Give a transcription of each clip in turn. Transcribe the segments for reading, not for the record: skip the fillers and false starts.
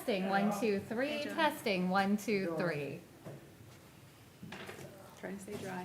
Testing, 1, 2, 3. Hey, John. Testing, 1, 2, 3. Trying to stay dry.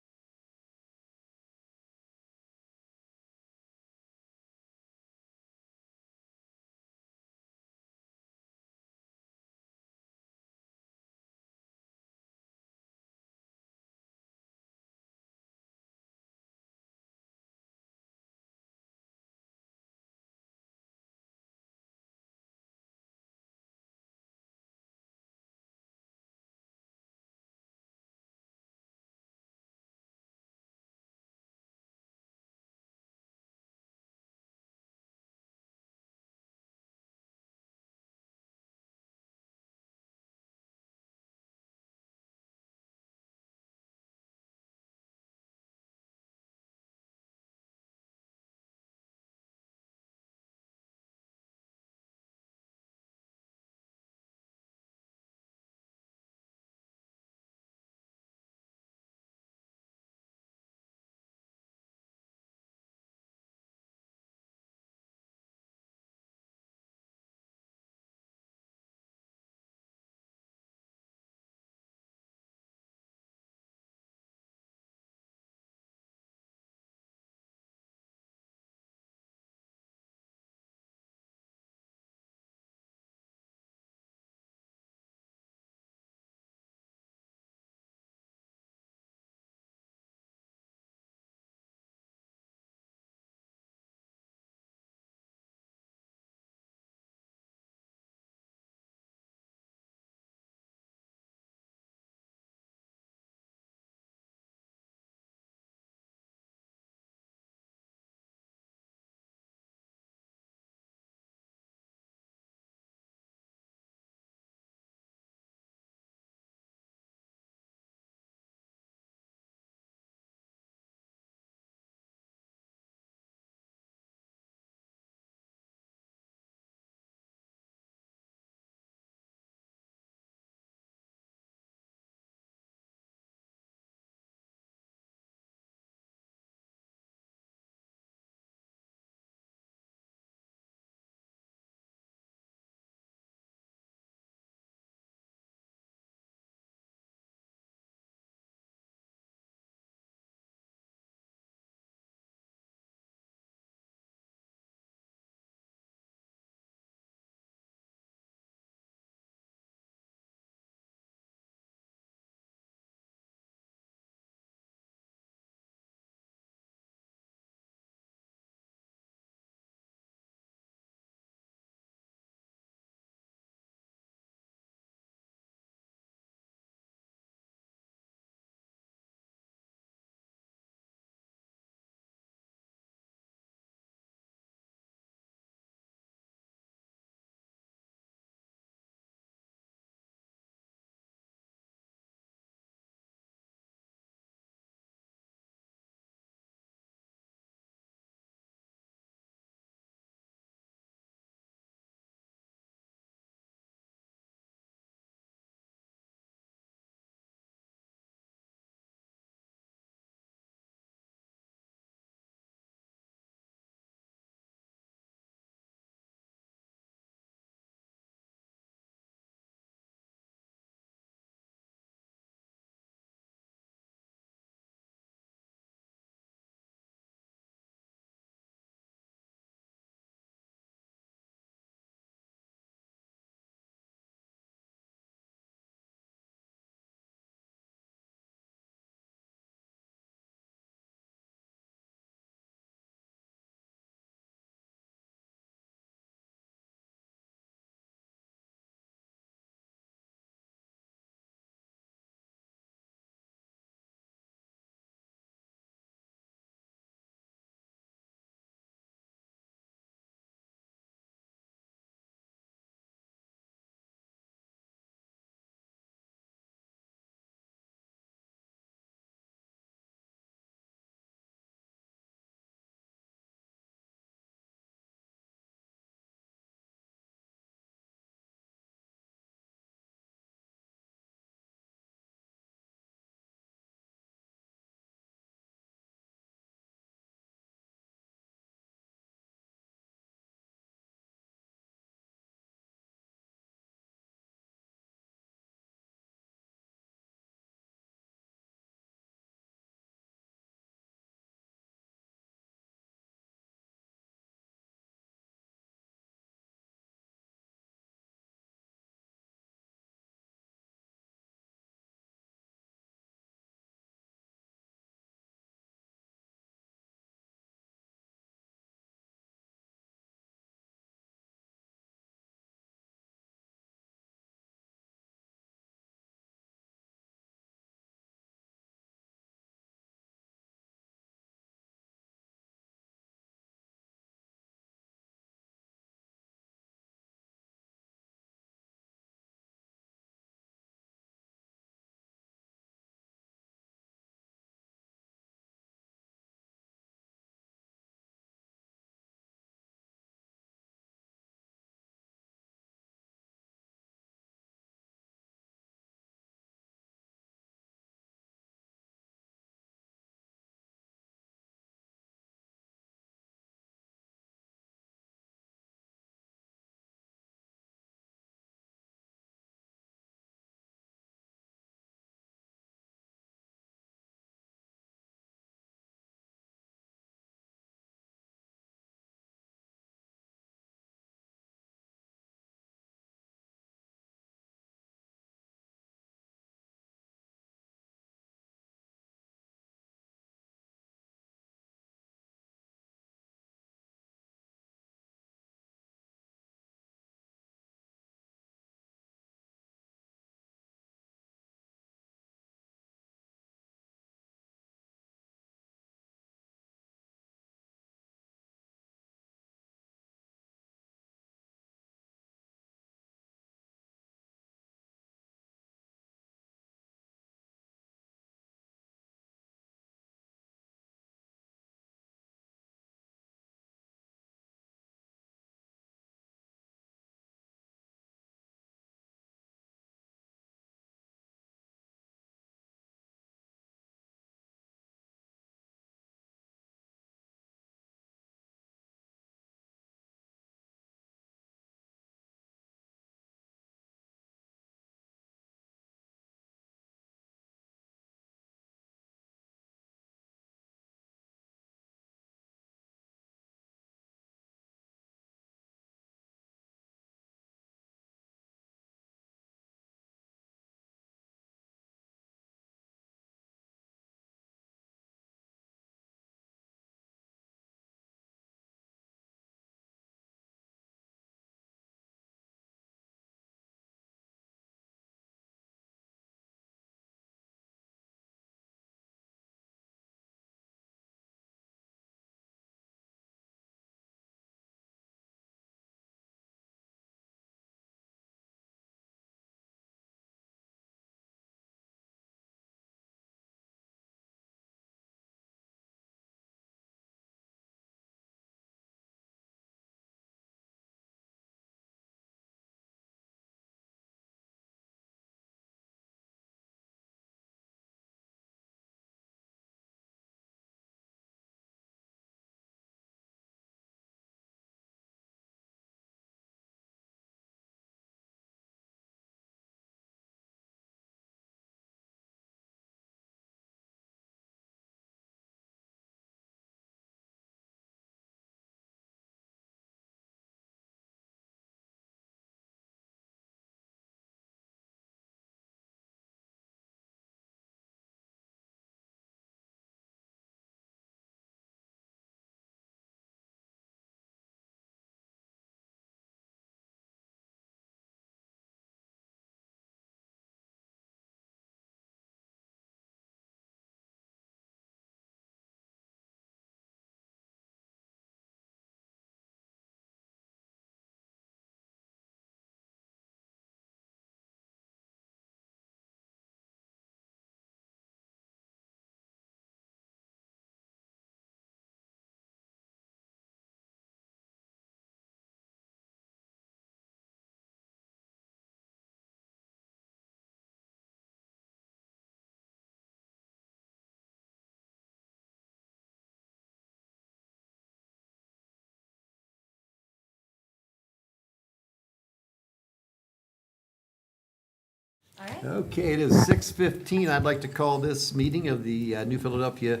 All right. Okay, it is 6:15. I'd like to call this meeting of the New Philadelphia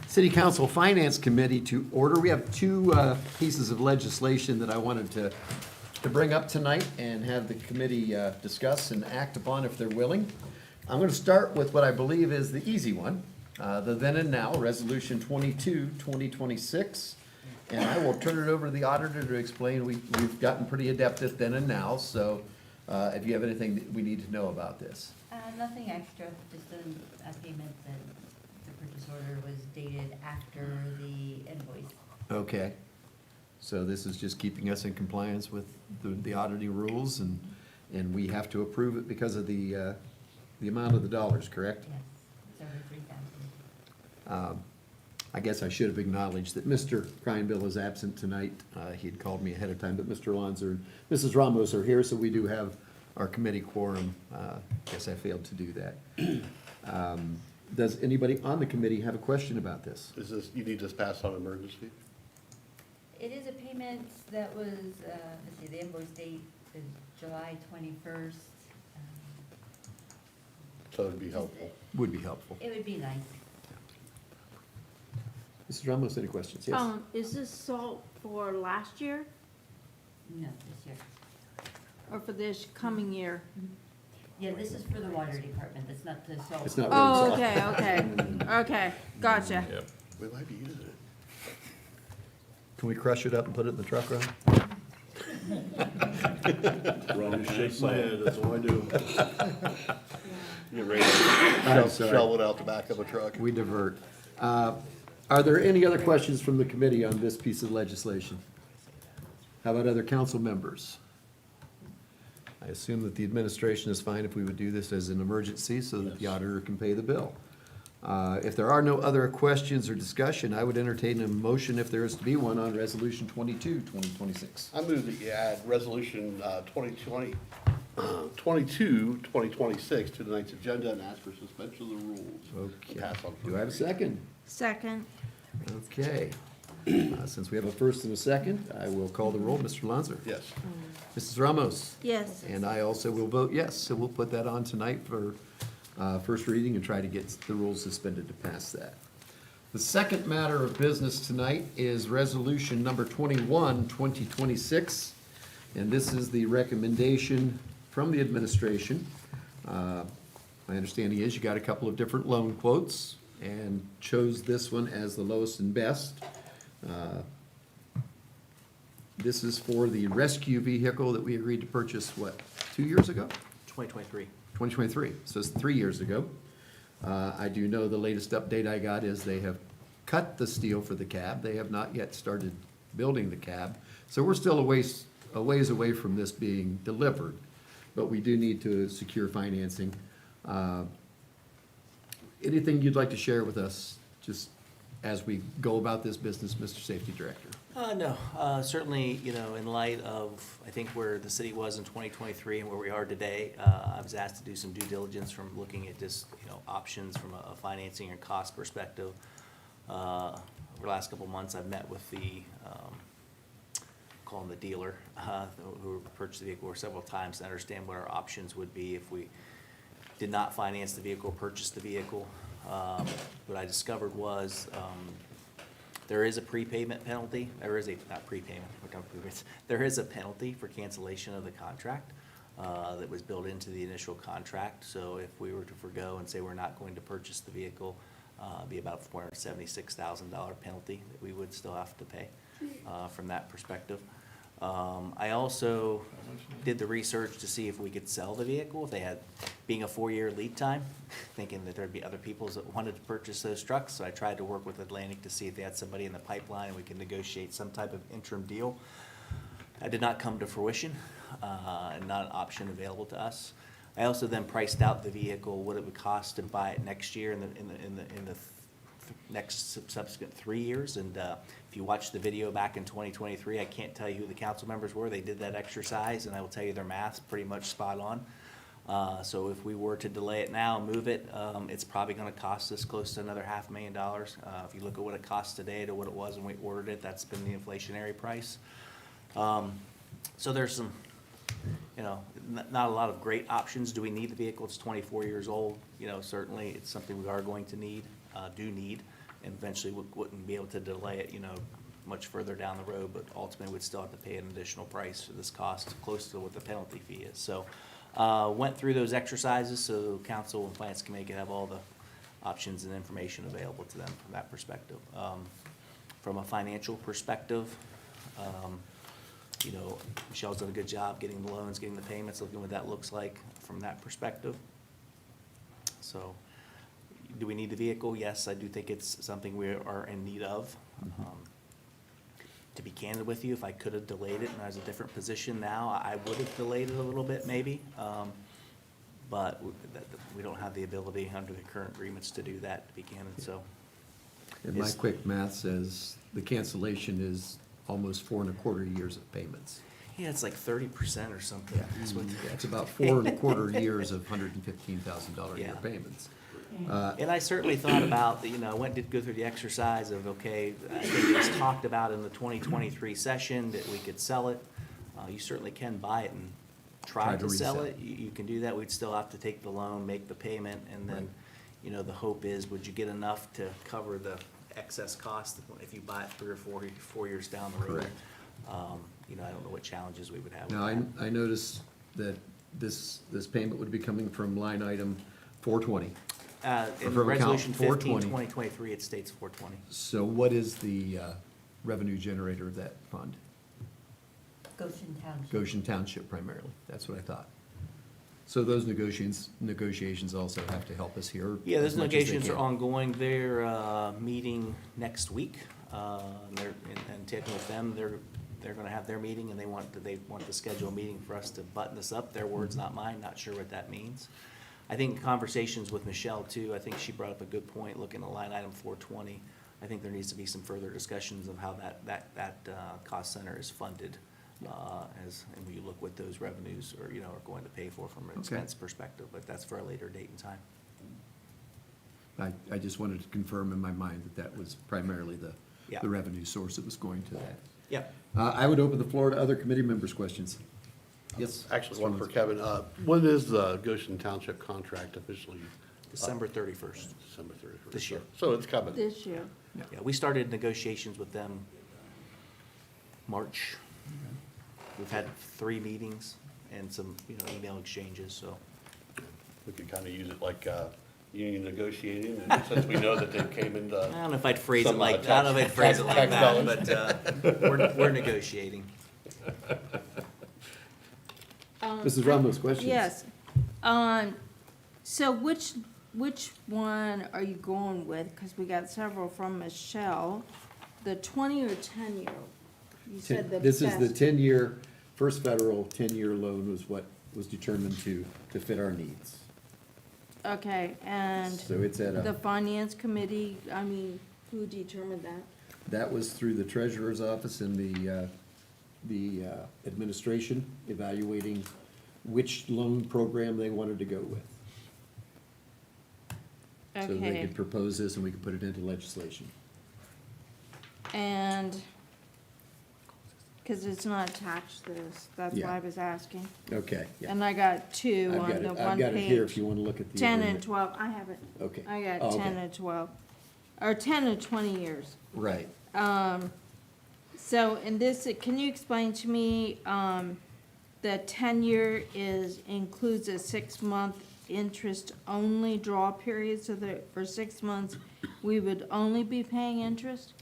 City Council Finance Committee to order. We have two pieces of legislation that I wanted to bring up tonight and have the committee discuss and act upon if they're willing. I'm going to start with what I believe is the easy one, the then and now, Resolution 22, 2026. And I will turn it over to the auditor to explain. We've gotten pretty adept at then and now, so if you have anything that we need to know about this. Nothing extra, just a payment that the purchase order was dated after the invoice. Okay. So this is just keeping us in compliance with the auditing rules, and we have to approve it because of the amount of the dollars, correct? Yes, it's over 3,000. I guess I should have acknowledged that Mr. Kreinbill is absent tonight. He had called me ahead of time, but Mr. Lonzer and Mrs. Ramos are here, so we do have our committee quorum. Guess I failed to do that. Does anybody on the committee have a question about this? Is this, you need this passed on emergency? It is a payment that was, let's see, the invoice date is July 21st. So it'd be helpful. Would be helpful. It would be nice. Mrs. Ramos, any questions? Yes? Is this salt for last year No, this year. or for this coming year? Yeah, this is for the water department, that's not the salt. It's not Oh, really okay, okay, okay, gotcha. We might be using it. Can we crush it up and put it in the truck, Ron? Wrong, shake my head, that's all I do. Get ready I'm to sorry. shovel it out the back of a truck. We divert. Are there any other questions from the committee on this piece of legislation? How about other council members? I assume that the administration is fine if we would do this as an emergency so that the auditor can pay the bill. If there are no other questions or discussion, I would entertain a motion, if there is to be one, on Resolution 22, 2026. I move that you add resolution 22, 2026 to tonight's agenda and ask for suspension of the rules. Okay. Pass on Do I have a second? Second, Okay. Since we have a first and a second, I will call the roll. Mr. Lanzer? Yes. Mrs. Ramos? yes. And I also will vote yes, so we'll put that on tonight for first reading and try to get the rules suspended to pass that. The second matter of business tonight is Resolution Number 21, 2026, and this is the recommendation from the administration. My understanding is you got a couple of different loan quotes and chose this one as the lowest and best. This is for the rescue vehicle that we agreed to purchase, what, 2 years ago? 2023. 2023, so it's 3 years ago. I do know the latest update I got is they have cut the steel for the cab. They have not yet started building the cab. So we're still a ways away from this being delivered, but we do need to secure financing. Anything you'd like to share with us, just as we go about this business, Mr. Safety Director? No, certainly, in light of, I think, where the city was in 2023 and where we are today, I was asked to do some due diligence from looking at just, options from a financing and cost perspective. Over the last couple of months, I've met with call him the dealer, who purchased the vehicle several times to understand what our options would be if we did not finance the vehicle, purchase the vehicle. What I discovered was, there is a prepayment penalty, there is a penalty for cancellation of the contract, that was built into the initial contract. So if we were to forgo and say we're not going to purchase the vehicle, it'd be about a $476,000 penalty that we would still have to pay, from that perspective. I also did the research to see if we could sell the vehicle, if they had, being a 4-year lead time, thinking that there'd be other people that wanted to purchase those trucks. So I tried to work with Atlantic to see if they had somebody in the pipeline and we could negotiate some type of interim deal. That did not come to fruition, and not an option available to us. I also then priced out the vehicle, what it would cost to buy it next year in the next subsequent 3 years. And if you watch the video back in 2023, I can't tell you who the council members were. They did that exercise, and I will tell you their math's pretty much spot on. So if we were to delay it now, move it, it's probably going to cost us close to another $500,000. If you look at what it costs today to what it was when we ordered it, that's been the inflationary price. So there's some you know, not a lot of great options. Do we need the vehicle? It's 24 years old. You know, certainly it's something we are going to need, and eventually wouldn't be able to delay it, you know, much further down the road, but ultimately we'd still have to pay an additional price for this cost, close to what the penalty fee is. So, went through those exercises so council and finance committee could have all the options and information available to them from that perspective. From a financial perspective, you know, Michelle's done a good job getting the loans, getting the payments, looking what that looks like from that perspective. So, do we need the vehicle? Yes, I do think it's something we are in need of. To be candid with you, if I could have delayed it and I was in a different position now, I would have delayed it a little bit maybe. But we don't have the ability under the current agreements to do that, to be candid, so. And my quick math says the cancellation is almost 4.25 years of payments. Yeah, it's like 30% or something. That's what- Yeah, it's about 4.25 years of $115,000 a year Yeah. payments. And I certainly thought about, you know, I went to go through the exercise of, okay, I think it was talked about in the 2023 session that we could sell it. You certainly can buy it and try Try to to sell resell it. You can do that. We'd still have to take the loan, make the payment, and then, Right. you know, the hope is, would you get enough to cover the excess cost if you buy it 3 or 4 years down the road? Correct. You know, I don't know what challenges we would have with Now, that. I noticed that this payment would be coming from line item 420. In from account Resolution 15, 420. 2023, it states 420. So what is the revenue generator of that fund? Goshen Township. Goshen Township primarily, that's what I thought. So those negotiations also have to help us here. Yeah, those as much as they negotiations are can. ongoing. They're meeting next week. And taking with them, they're gonna have their meeting, and they want to schedule a meeting for us to button this up. Their words, not mine, not sure what that means. I think conversations with Michelle too, I think she brought up a good point, looking at line item 420. I think there needs to be some further discussions of how that cost center is funded, and we look what those revenues are, you know, are going to pay for from an Okay. expense perspective, but that's for a later date and time. I just wanted to confirm in my mind that was primarily Yeah. the revenue source that was going to that. Yep. I would open the floor to other committee members' questions. Yes? Actually, one for Kevin. When is the Goshen Township contract officially? December 31st. December 31st. This year. So it's coming. This year. Yeah, we started negotiations with them March. We've had 3 meetings and some, you know, email exchanges, so. We could kind of use it like union negotiating, and since we know that they came into. I don't know if I'd phrase it Some, like, I don't know if I'd phrase it like tax that, dollars. but we're negotiating. Mrs. Ramos, questions? Yes. So which one are you going with? Because we got several from Michelle. The 20 or 10 year? You said the This is the best. 10-year, first federal 10-year loan was what was determined to fit our needs. Okay, and So it's at the finance committee, I mean, who determined that? that was through the treasurer's office and the administration evaluating which loan program they wanted to go with. So they Okay, could propose this and we could put it into legislation. and, because it's not attached to this, that's why I was asking. Okay, yeah. And I got two I've on got the it, one I've got it here if page. you want to look at the 10 and agreement. 12, I have it. Okay. I got Oh, okay. 10 and 12, or 10 and 20 years. Right. So in this, can you explain to me, the 10-year includes a 6-month interest-only draw period, so that for 6 months, we would only be paying interest?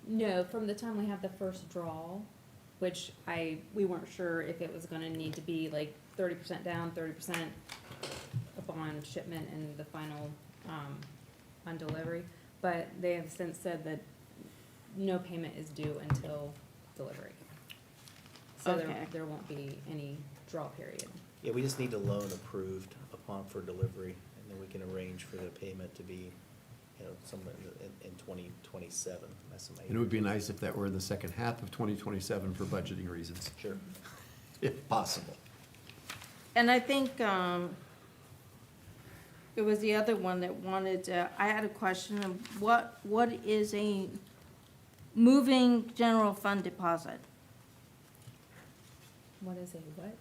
No, from the time we have the first draw, which we weren't sure if it was gonna need to be like 30% down, 30% upon shipment and the final, on delivery. But they have since said that no payment is due until delivery. So Okay. there won't be any draw period. Yeah, we just need a loan approved for delivery, and then we can arrange for the payment to be, you know, somewhere in 2027. That's amazing. And it would be nice if that were in the second half of 2027 for budgeting reasons, Sure. if possible. And I think, it was the other one that wanted to, I had a question of what is a moving general fund deposit? What is a what?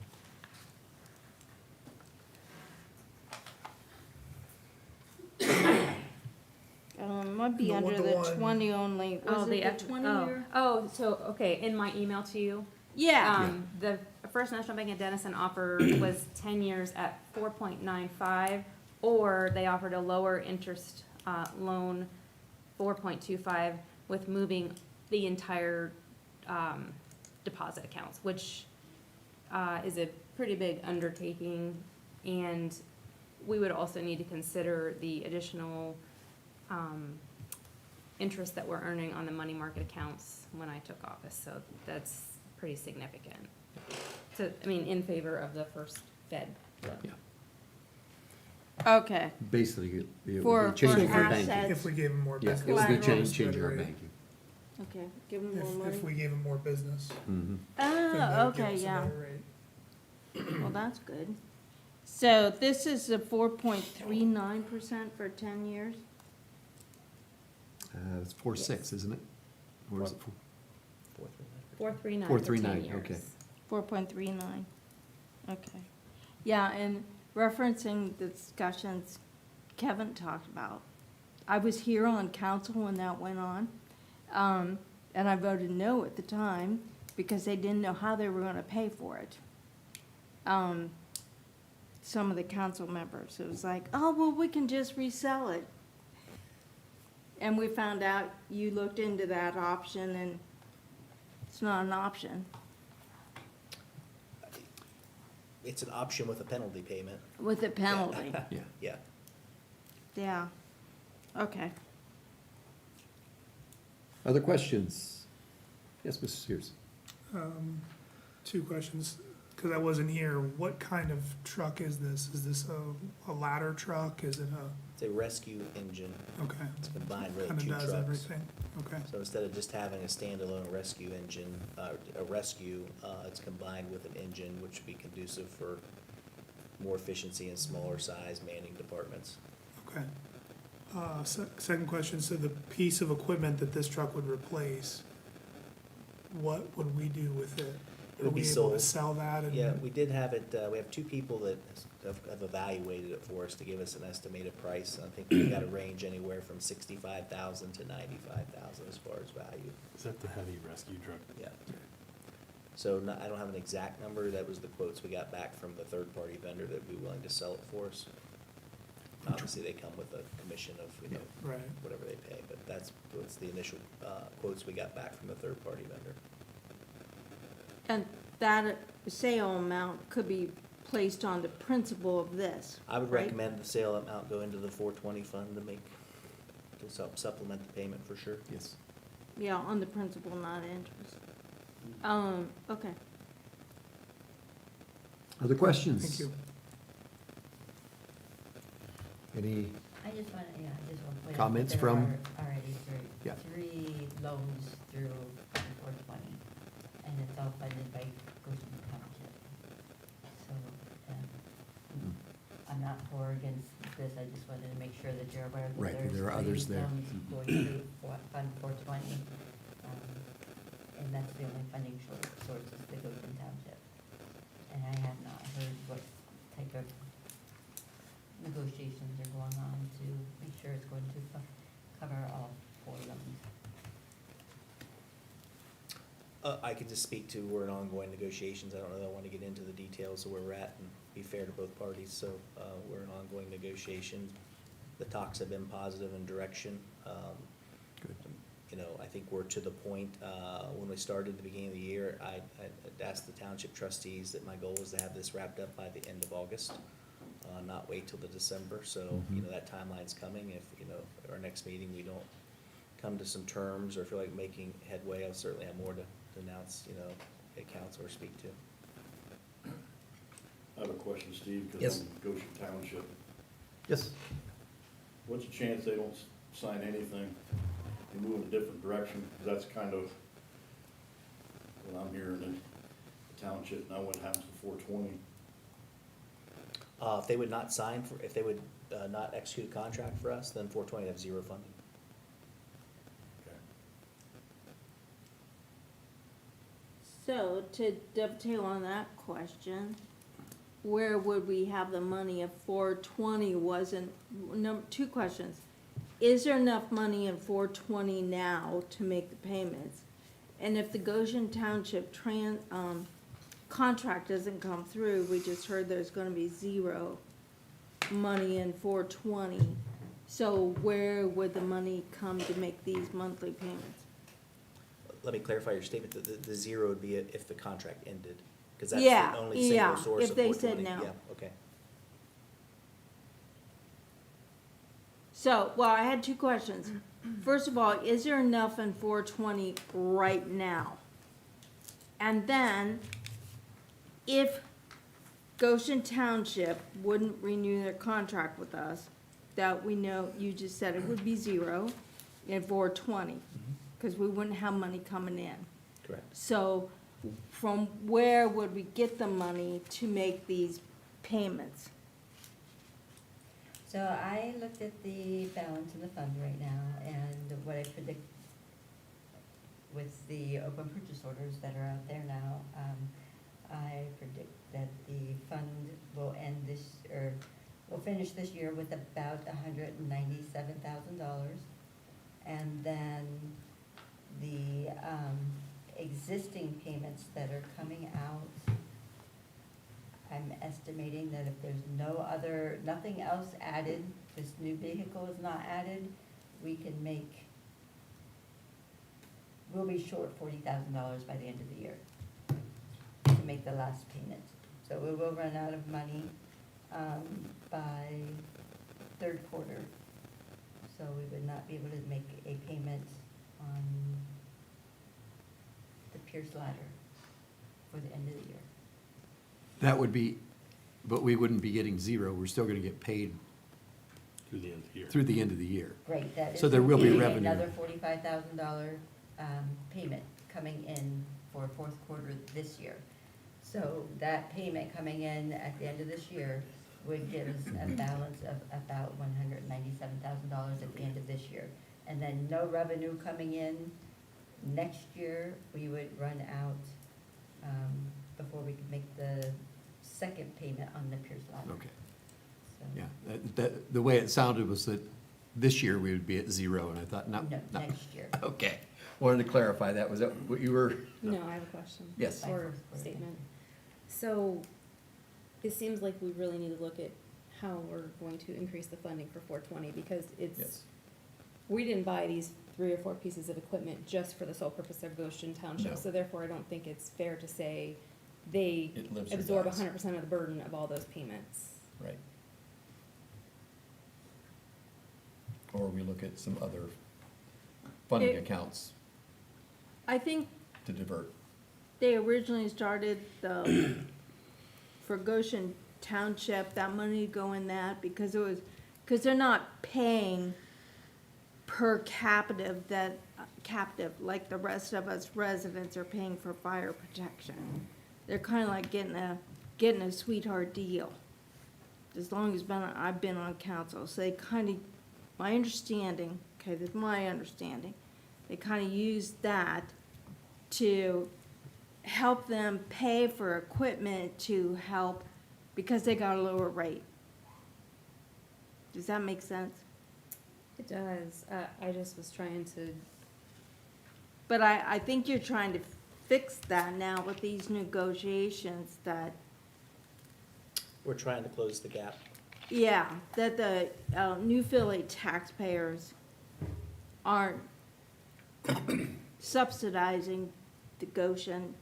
Might be The under the one-to-one. 20 only. Oh, Was the it F the 20 oh. year? Oh, so, okay, in my email to you, Yeah. the First National Bank of Denison offer was 10 years at 4.95, or they offered a lower interest, loan, 4.25, with moving the entire, deposit accounts, which, is a pretty big undertaking. And we would also need to consider the additional, interest that we're earning on the money market accounts when I took office, so that's pretty significant. So, I mean, in favor of the first Fed loan. Yeah. Okay. Basically, it For- would be changing for our assets. banking. If we gave them more Yeah, business. it would be Collateral. changing our banking. Okay. Give them more If money. we gave them more business. Mhm. then they Oh, would give okay, us a yeah. better rate. Well, that's good. So this is a 4.39% for 10 years? It's 4.6, isn't it? Or is it 4.39 for 4.39, 10 years. okay. 4.39. Okay. Yeah, and referencing the discussions Kevin talked about, I was here on council when that went on, and I voted no at the time because they didn't know how they were gonna pay for it. Some of the council members, it was like, oh, well, we can just resell it. And we found out you looked into that option and it's not an option. It's an option with a penalty payment. With a penalty, Yeah. Yeah. yeah. Okay. Other questions? Yes, Mr. Sears. Two questions, because I wasn't here. What kind of truck is this? Is this a ladder truck? Is it It's a rescue engine. okay, It's combined really kind of two does trucks. everything? Okay, So instead of just having a standalone rescue engine, a rescue, it's combined with an engine which would be conducive for more efficiency in smaller size manning departments. okay. Second question, so the piece of equipment that this truck would replace, what would we do with it? It would be Are we able to sold. sell that and? Yeah, we did have it, we have two people that have evaluated it for us to give us an estimated price. I think we got a range anywhere from 65,000 to 95,000 as far as value. Is that the heavy rescue truck? Yeah. So I don't have an exact number. That was the quotes we got back from the third-party vendor that would be willing to sell it for us. Obviously, they come with a commission of, Right, whatever they pay, but what's the initial, quotes we got back from the third-party vendor. And that sale amount could be placed on the principal of this, I would right? recommend the sale amount go into the 420 fund to supplement the payment for sure. Yes. Yeah, on the principal, not interest. Okay. Other questions? thank you. Any, I just want to point out that Comments there from- are already Yeah. three loans through 420, and it's all funded by Goshen Township. So, I'm not for or against this, I just wanted to make sure that you're aware Right, that there are there's others three there. loans going through Fund 420. And that's the only funding source is the Goshen Township. And I have not heard what type of negotiations are going on to make sure it's going to cover all four loans. I could just speak to, we're in ongoing negotiations. I don't know that I want to get into the details of where we're at and be fair to both parties. So, we're in ongoing negotiations. The talks have been positive in direction. Good. I think we're to the point, when we started at the beginning of the year, I asked the township trustees that my goal was to have this wrapped up by the end of August, not wait till the December. So, that timeline's coming. If, our next meeting, we don't come to some terms or feel like making headway, I'll certainly have more to announce, at council or speak to. I have a question, Steve, Yes. because I'm Goshen Township. yes, What's the chance they don't sign anything and move in a different direction? 'Cause that's kind of what I'm hearing in the township. Now what happens to 420? If they would not sign if they would, not execute a contract for us, then 420 would have zero funding. Okay. So to dovetail on that question, where would we have the money if 420 wasn't, two questions. Is there enough money in 420 now to make the payments? And if the Goshen Township contract doesn't come through, we just heard there's gonna be zero money in 420. So where would the money come to make these monthly payments? Let me clarify your statement, the zero would be if the contract ended, because that's Yeah, the only yeah, single source if of they 420. said no. Yeah, okay. So, well, I had two questions. First of all, is there enough in 420 right now? And then, if Goshen Township wouldn't renew their contract with us, that we know, you just said it would be zero in 420, because we wouldn't have money coming in. Correct. So, from where would we get the money to make these payments? So I looked at the balance in the fund right now, and what I predict with the open purchase orders that are out there now, I predict that the fund will end this, or will finish this year with about $197,000. And then the existing payments that are coming out, I'm estimating that if there's nothing else added, this new vehicle is not added, we'll be short $40,000 by the end of the year to make the last payment. So we will run out of money by third quarter. So we would not be able to make a payment on the Pierce ladder for the end of the year. That would be, but we wouldn't be getting zero, we're still gonna get paid Through the end of the year. through the end of the year. Great, that is. So there will be gonna revenue. Another $45,000 payment coming in for fourth quarter this year. So that payment coming in at the end of this year would give us a balance of about $197,000 at the end of this year. And then no revenue coming in next year, we would run out before we could make the second payment on the Pierce ladder. Okay, So- yeah, the way it sounded was that this year we would be at zero, and I thought, no, No, no. next year. Okay, wanted to clarify that, was that what you were? No, I have a question. Yes. Or statement. So, it seems like we really need to look at how we're going to increase the funding for 420, because Yes. it's, we didn't buy these 3 or 4 pieces of equipment just for the sole purpose of Goshen Township. No. So therefore, I don't think it's fair to say they It lives or absorb dies. 100% of the burden of all those payments. Right. Or we look at some other funding It- accounts I think to divert. they originally started the, for Goshen Township, that money to go in that, because because they're not paying per capita captive, like the rest of us residents are paying for fire protection. They're kinda like getting a sweetheart deal, as long as I've been on council, so they kinda, my understanding, okay, this is my understanding, they kinda use that to help them pay for equipment to help, because they got a lower rate. Does that make sense? It does. I just was trying to, But I think you're trying to fix that now with these negotiations that, We're trying to close the gap. yeah, that the New Philly taxpayers aren't subsidizing the Goshen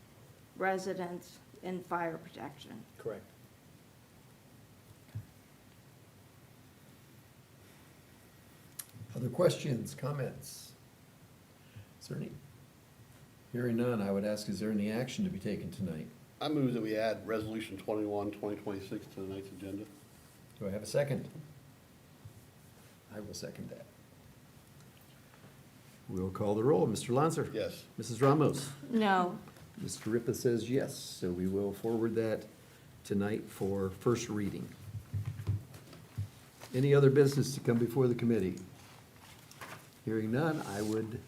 residents in fire protection. Correct. Other questions, comments? Is there any? Hearing none, I would ask, is there any action to be taken tonight? I move that we add Resolution 21, 2026 to tonight's agenda. Do I have a second? I will second that. We'll call the roll. Mr. Lancer? Yes. Mrs. Ramos? No, Mr. Ripa says yes, so we will forward that tonight for first reading. Any other business to come before the committee? Hearing none, I would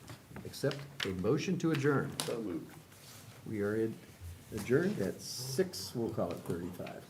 accept a motion to adjourn. So moved. We are adjourned at 6, we'll call it 35.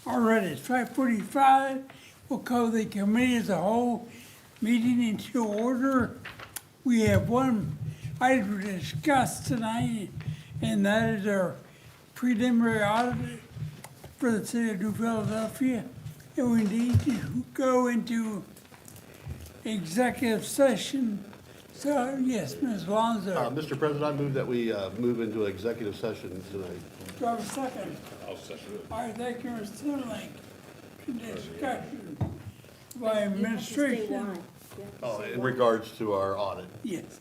All right, it's 5:45. We'll call the committee as a whole meeting into order. We have one item to discuss tonight, and that is our preliminary audit for the city of New Philadelphia. And we need to go into executive session. So, yes, Ms. Lonzo, Mr. President, I move that we move into executive session tonight. do I have a second? I'll second it. All right, thank you, Mr. Link. Discussion by administration. In regards to our audit. Yes.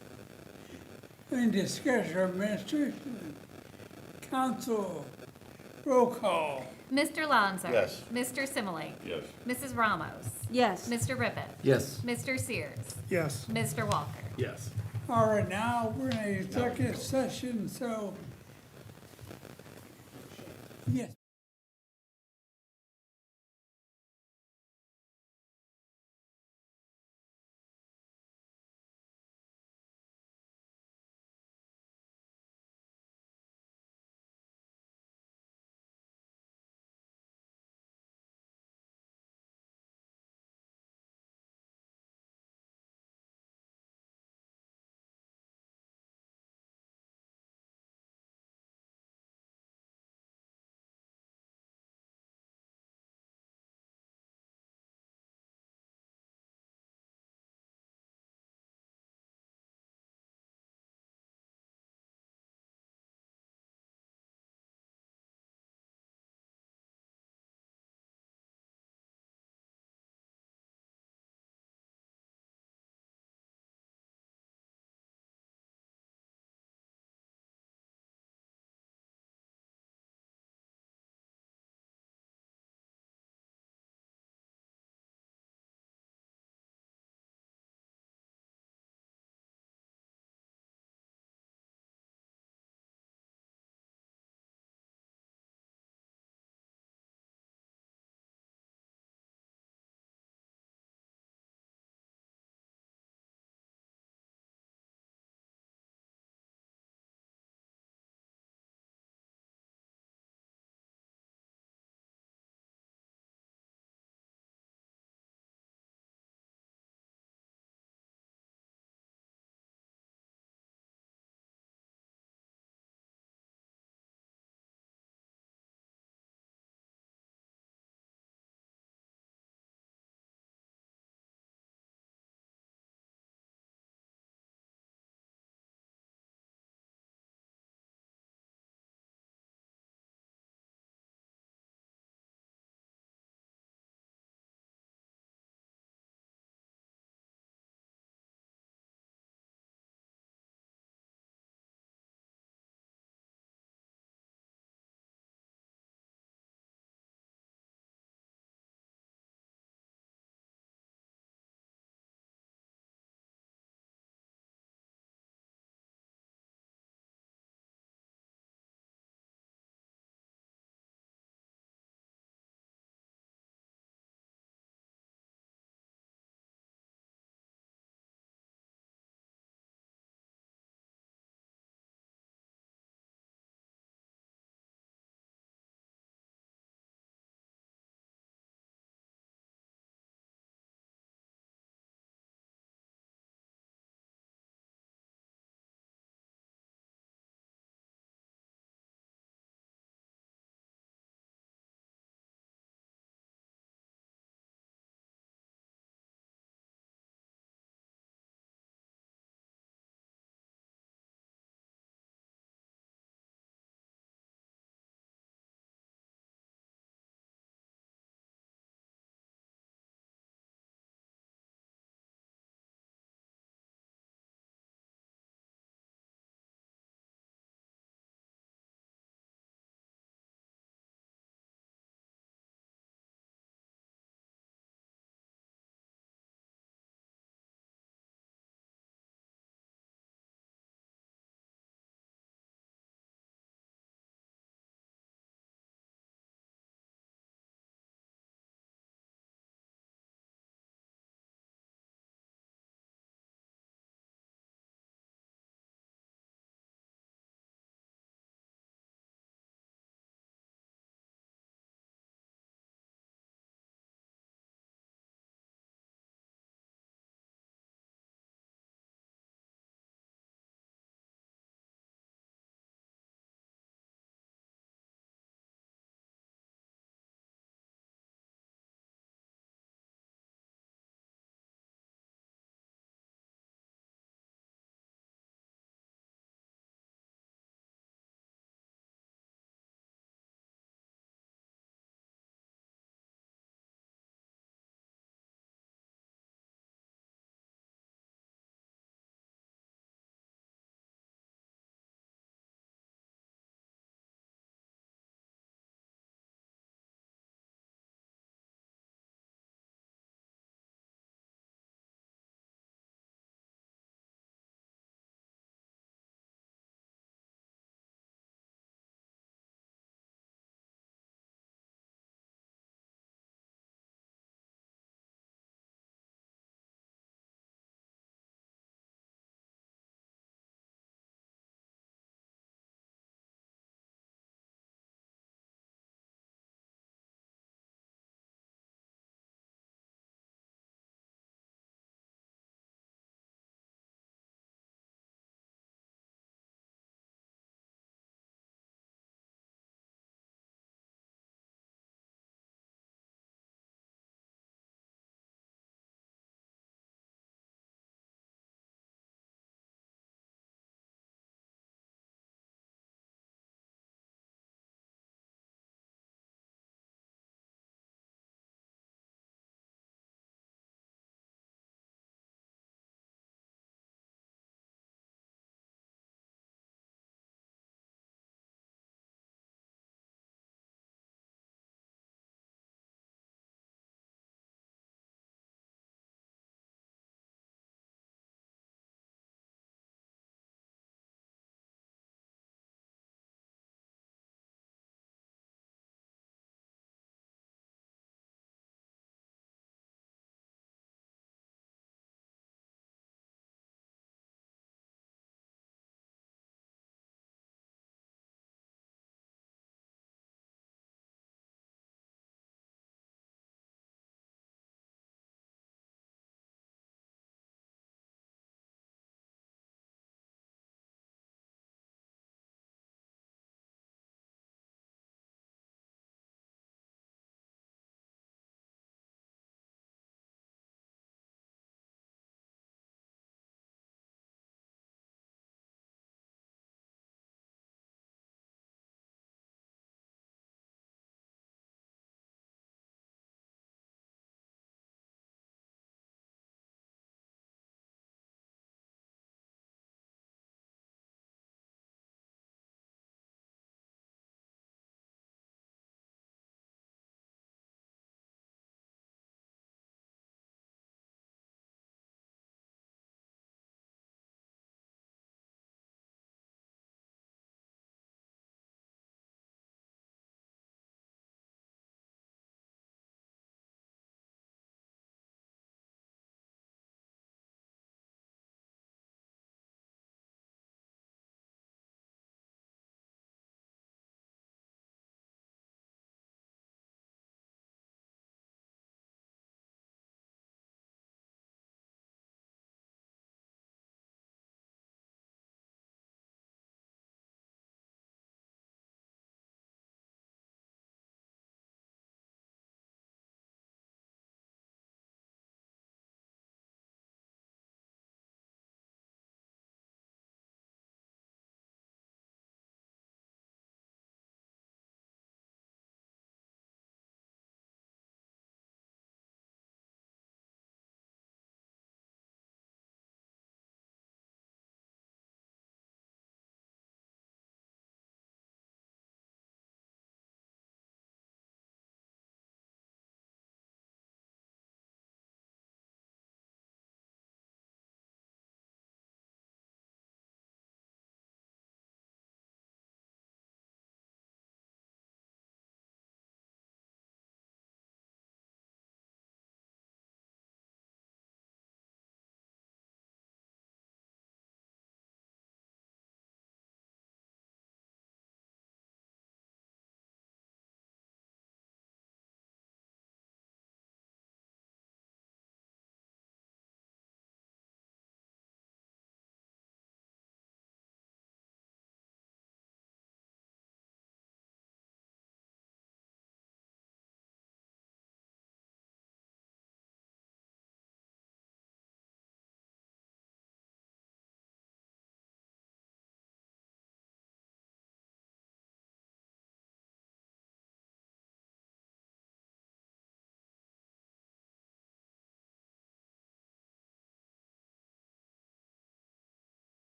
In discussion of administration, council, roll call. Mr. Lonzer. Yes. Mr. Simile. Yes. Mrs. Ramos. Yes. Mr. Ribbit. Yes. Mr. Sears. Yes. Mr. Walker. Yes. All right, now we're in a executive session, so. Yes.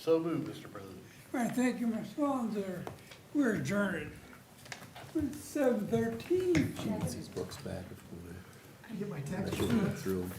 So moved, Mr. President. All right, thank you, Ms. Fonzer. We're adjourned. It's 7:13. These books back before I get my text. I should have through them.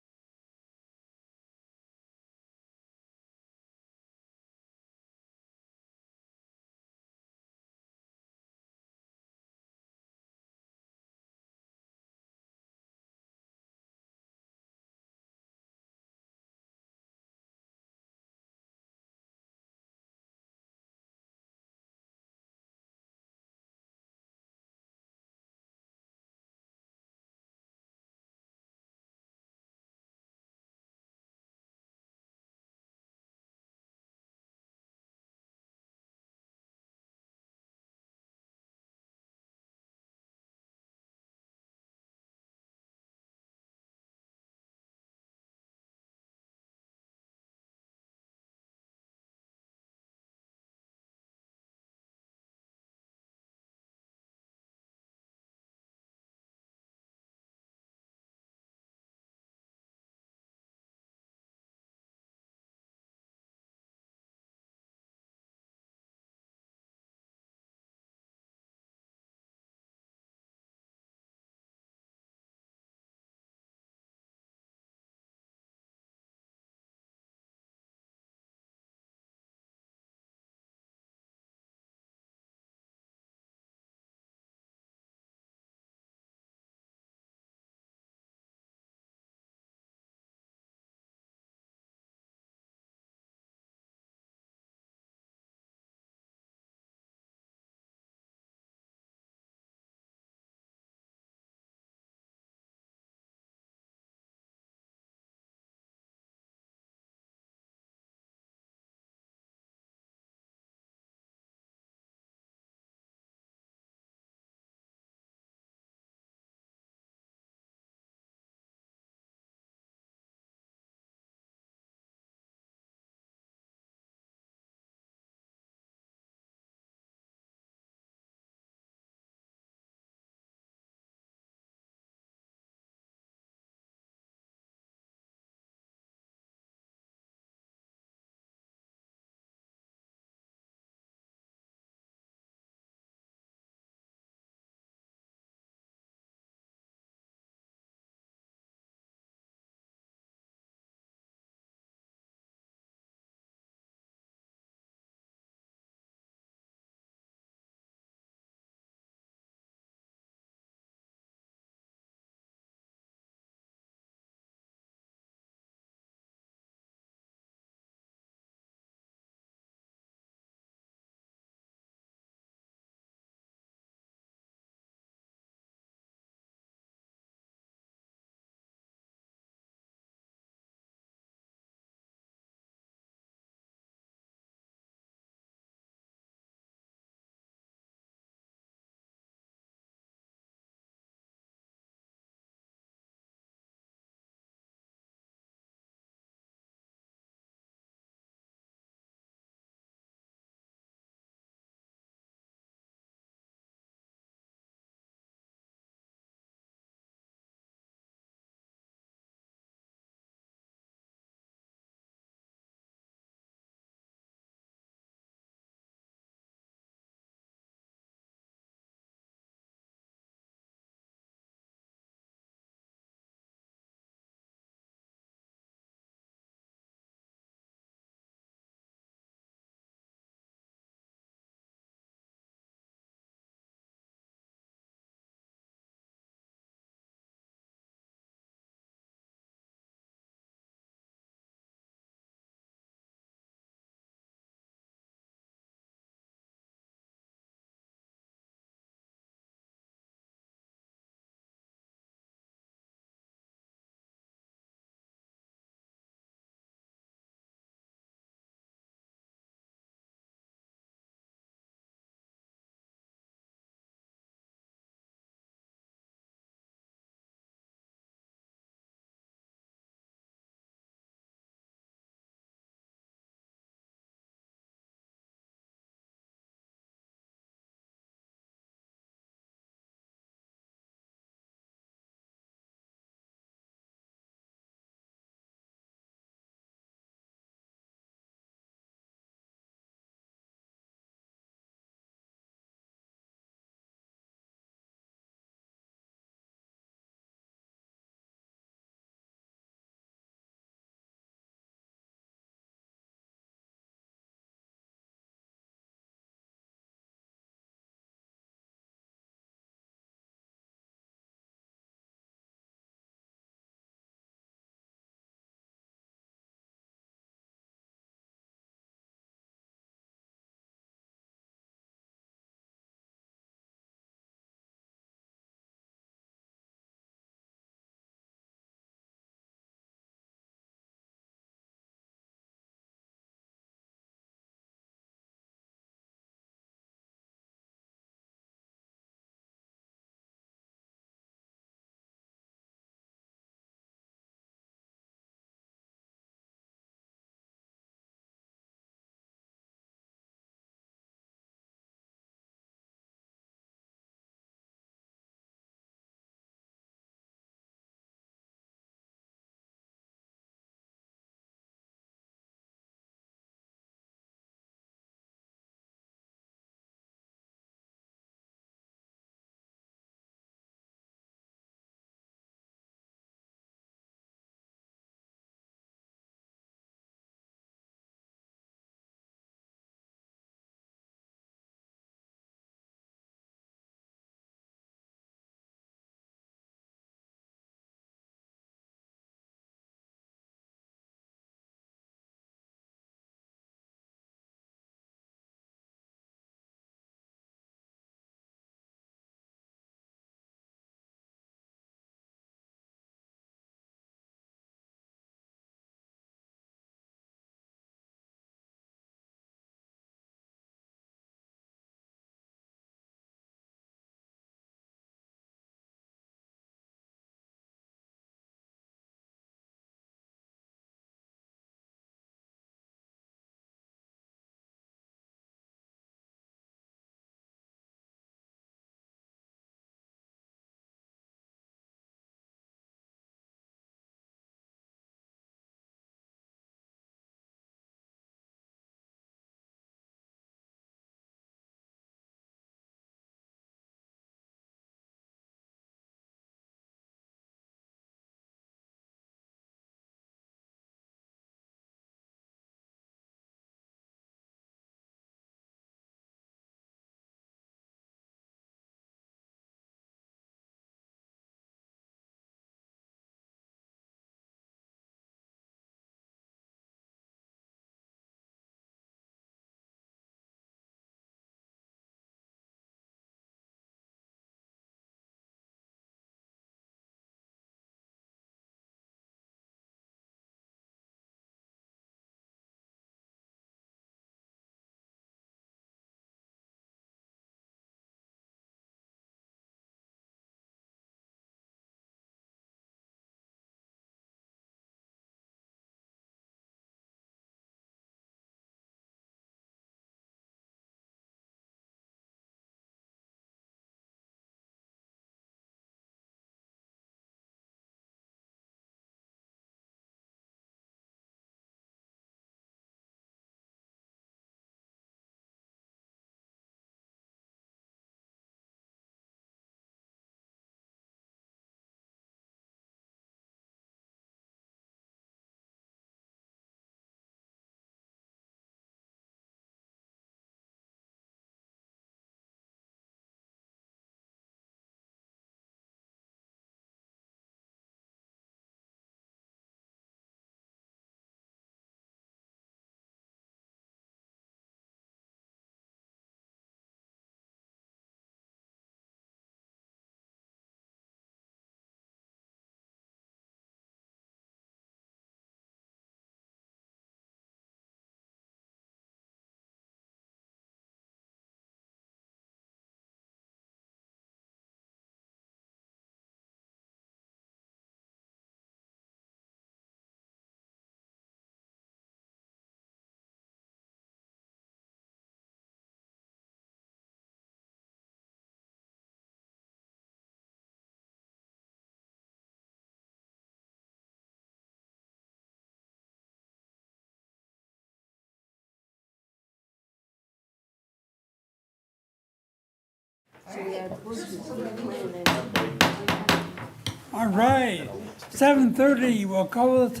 All right, 7:30, we'll call it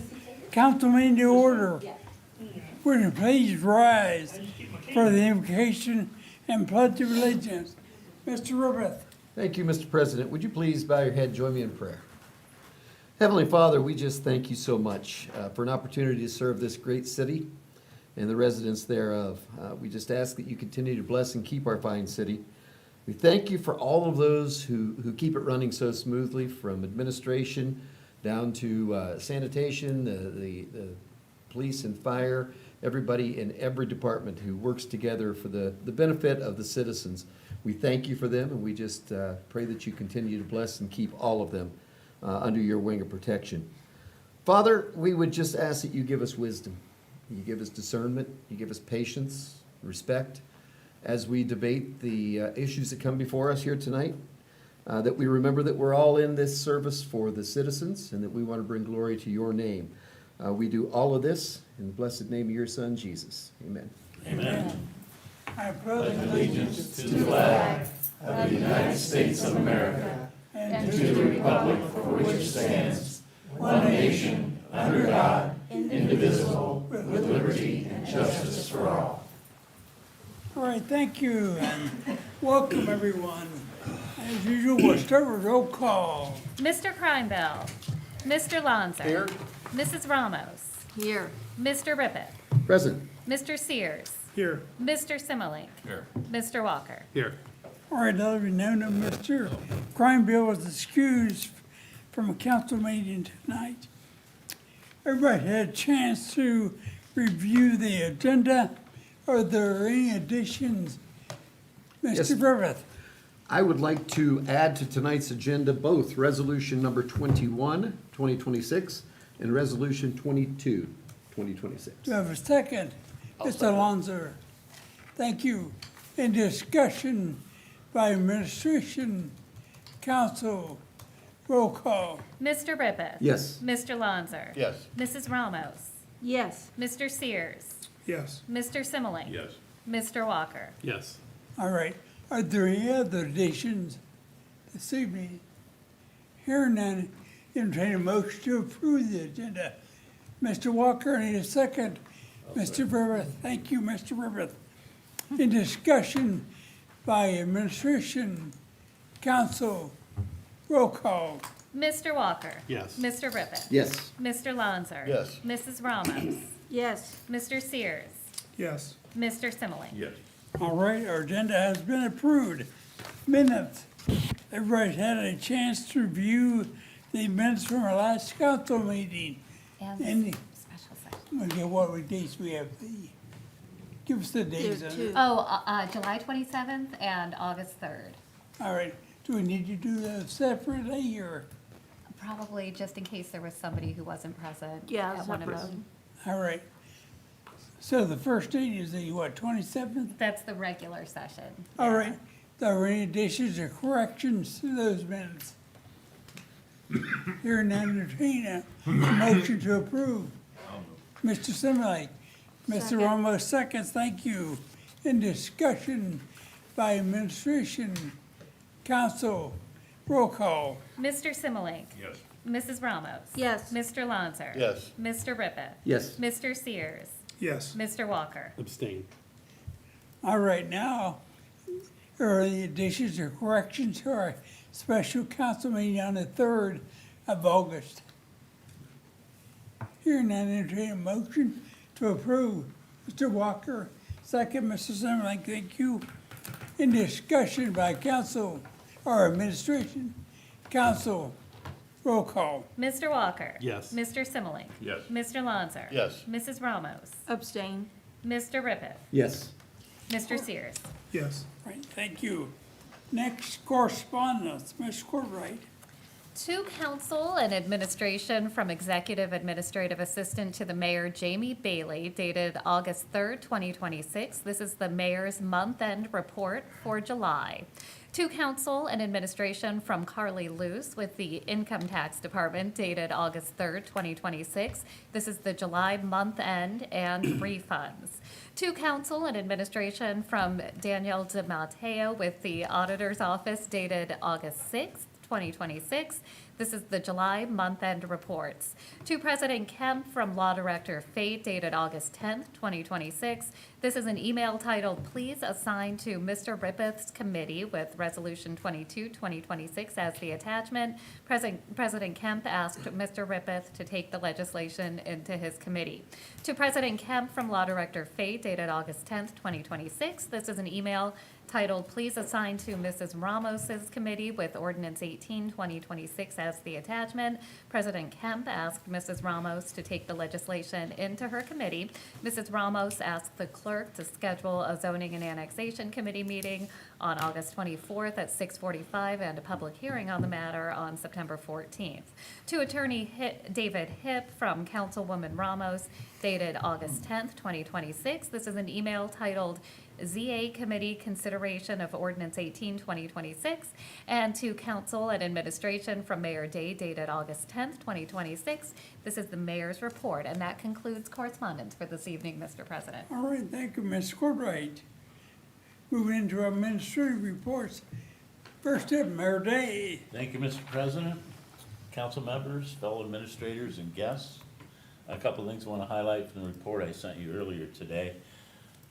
council meeting to order. Would you please rise for the invocation and pledge of allegiance? Mr. Ribbeth. Thank you, Mr. President. Would you please bow your head, join me in prayer? Heavenly Father, we just thank you so much for an opportunity to serve this great city and the residents thereof. We just ask that you continue to bless and keep our fine city. We thank you for all of those who keep it running so smoothly, from administration down to sanitation, the police and fire, everybody in every department who works together for the benefit of the citizens. We thank you for them, and we just pray that you continue to bless and keep all of them under your wing of protection. Father, we would just ask that you give us wisdom. You give us discernment. You give us patience, respect, as we debate the issues that come before us here tonight. That we remember that we're all in this service for the citizens, and that we want to bring glory to your name. We do all of this in the blessed name of your Son, Jesus. Amen. Amen. I pledge allegiance to the flag of the United States of America and to the republic for which it stands, one nation, under God, indivisible, with liberty and justice for all. All right, thank you, and welcome, everyone. As usual, we'll start with roll call. Mr. Kreinbell. Mr. Lanzer. Here. Mrs. Ramos. Here. Mr. Rippet. Present. Mr. Sears. Here. Mr. Similink. Here. Mr. Walker. Here. All right, let it be known that Mr. Kreinbill was excused from a council meeting tonight. Everybody had a chance to review the agenda. Are there any additions? Yes. Mr. Griffith? I would like to add to tonight's agenda both Resolution number 21, 2026, and Resolution 22, 2026. Do I have a second? Mr. Alonso. Thank you. In discussion by administration, council, roll call. Mr. Rippet. Yes. Mr. Lanzer. Yes. Mrs. Ramos. Yes. Mr. Sears. Yes. Mr. Similink. Yes. Mr. Walker. Yes. All right. Are there any other additions this evening? Hearing none, entertain a motion to approve the agenda. Mr. Walker, I need a second. Mr. Griffith, thank you, Mr. Griffith. In discussion by administration, council, roll call. Mr. Walker. Yes. Mr. Rippet. Yes. Mr. Lanzer. Yes. Mrs. Ramos. Yes. Mr. Sears. Yes. Mr. Similink. Yes. All right, our agenda has been approved. Minutes. Everybody's had a chance to review the minutes from our last council meeting. And Any, special session. okay, what dates we have? Give us the dates. There are on two. it. Oh, July 27th and August 3rd. All right, do we need to do those separately, or? Probably just in case there was somebody who wasn't present Yeah, at one of separate. them. All right. So the first date is the, what, 27th? That's the regular session. All Yeah. right. Are there any additions or corrections to those minutes? Hearing none, entertain a motion to approve. Mr. Similak. Mr. Second. Ramos seconds, thank you. In discussion by administration, council, roll call. Mr. Similink. Yes. Mrs. Ramos. Yes. Mr. Lanzer. Yes. Mr. Rippet. Yes. Mr. Sears. Yes. Mr. Walker. Abstain. All right, now, are there any additions or corrections to our special council meeting on the 3rd of August? Hearing none, entertain a motion to approve. Mr. Walker, second, Mr. Similak, thank you. In discussion by council or administration, council, roll call. Mr. Walker. Yes. Mr. Similink. Yes. Mr. Lanzer. Yes. Mrs. Ramos. Abstain. Mr. Rippet. Yes. Mr. Sears. Yes. Right, thank you. Next, correspondence, Ms. Courtwright. To council and administration from Executive Administrative Assistant to the Mayor Jamie Bailey, dated August 3rd, 2026. This is the mayor's month-end report for July. To council and administration from Carly Luce with the Income Tax Department, dated August 3rd, 2026. This is the July month-end and refunds. To council and administration from Danielle DeMatteo with the Auditor's Office, dated August 6th, 2026. This is the July month-end reports. To President Kemp from Law Director Fate, dated August 10th, 2026. This is an email titled, "Please assign to Mr. Rippeth's committee," with Resolution 22, 2026 as the attachment. President Kemp asked Mr. Rippeth to take the legislation into his committee. To President Kemp from Law Director Fate, dated August 10th, 2026. This is an email titled, "Please assign to Mrs. Ramos's committee," with Ordinance 18, 2026 as the attachment. President Kemp asked Mrs. Ramos to take the legislation into her committee. Mrs. Ramos asked the clerk to schedule a zoning and annexation committee meeting on August 24th at 6:45 and a public hearing on the matter on September 14th. To Attorney David Hipp from Councilwoman Ramos, dated August 10th, 2026. This is an email titled, "ZA Committee Consideration of Ordinance 18, 2026, and to council and administration from Mayor Day, dated August 10th, 2026. This is the mayor's report, and that concludes correspondence for this evening, Mr. President. All right, thank you, Ms. Courtwright. Moving into our administrative reports. First up, Mayor Day. Thank you, Mr. President, council members, fellow administrators, and guests. A couple of things I want to highlight from the report I sent you earlier today.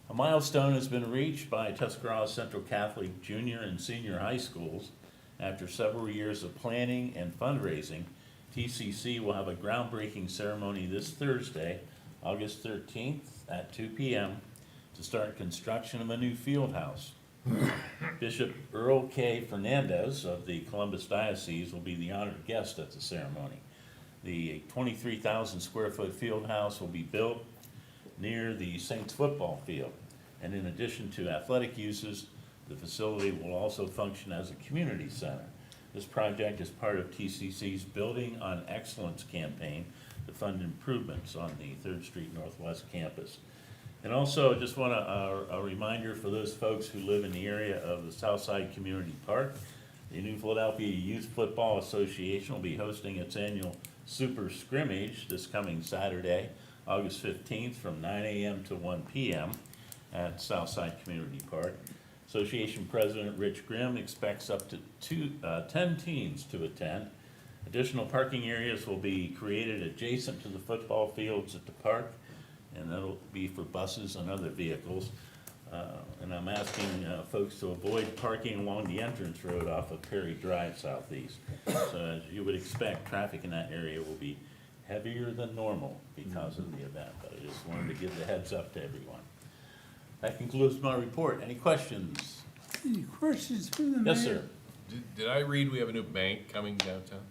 A milestone has been reached by Tuscarawas Central Catholic Junior and Senior High Schools. After several years of planning and fundraising, TCC will have a groundbreaking ceremony this Thursday, August 13th at 2 p.m. to start construction of a new field house. Bishop Earl K. Fernandez of the Columbus Diocese will be the honored guest at the ceremony. The 23,000 square foot field house will be built near the Saints football field. And in addition to athletic uses, the facility will also function as a community center. This project is part of TCC's Building on Excellence campaign to fund improvements on the 3rd Street Northwest campus. And also, just want a reminder for those folks who live in the area of the Southside Community Park, the New Philadelphia Youth Football Association will be hosting its annual Super Scrimmage this coming Saturday, August 15th from 9 a.m. to 1 p.m. at Southside Community Park. Association President Rich Grimm expects up to 10 teams to attend. Additional parking areas will be created adjacent to the football fields at the park, and that'll be for buses and other vehicles. And I'm asking folks to avoid parking along the entrance road off of Perry Drive Southeast. So as you would expect, traffic in that area will be heavier than normal because of the event, but I just wanted to give the heads up to everyone. That concludes my report. Any questions? Any questions for the mayor? Yes, sir. Did I read we have a new bank coming downtown?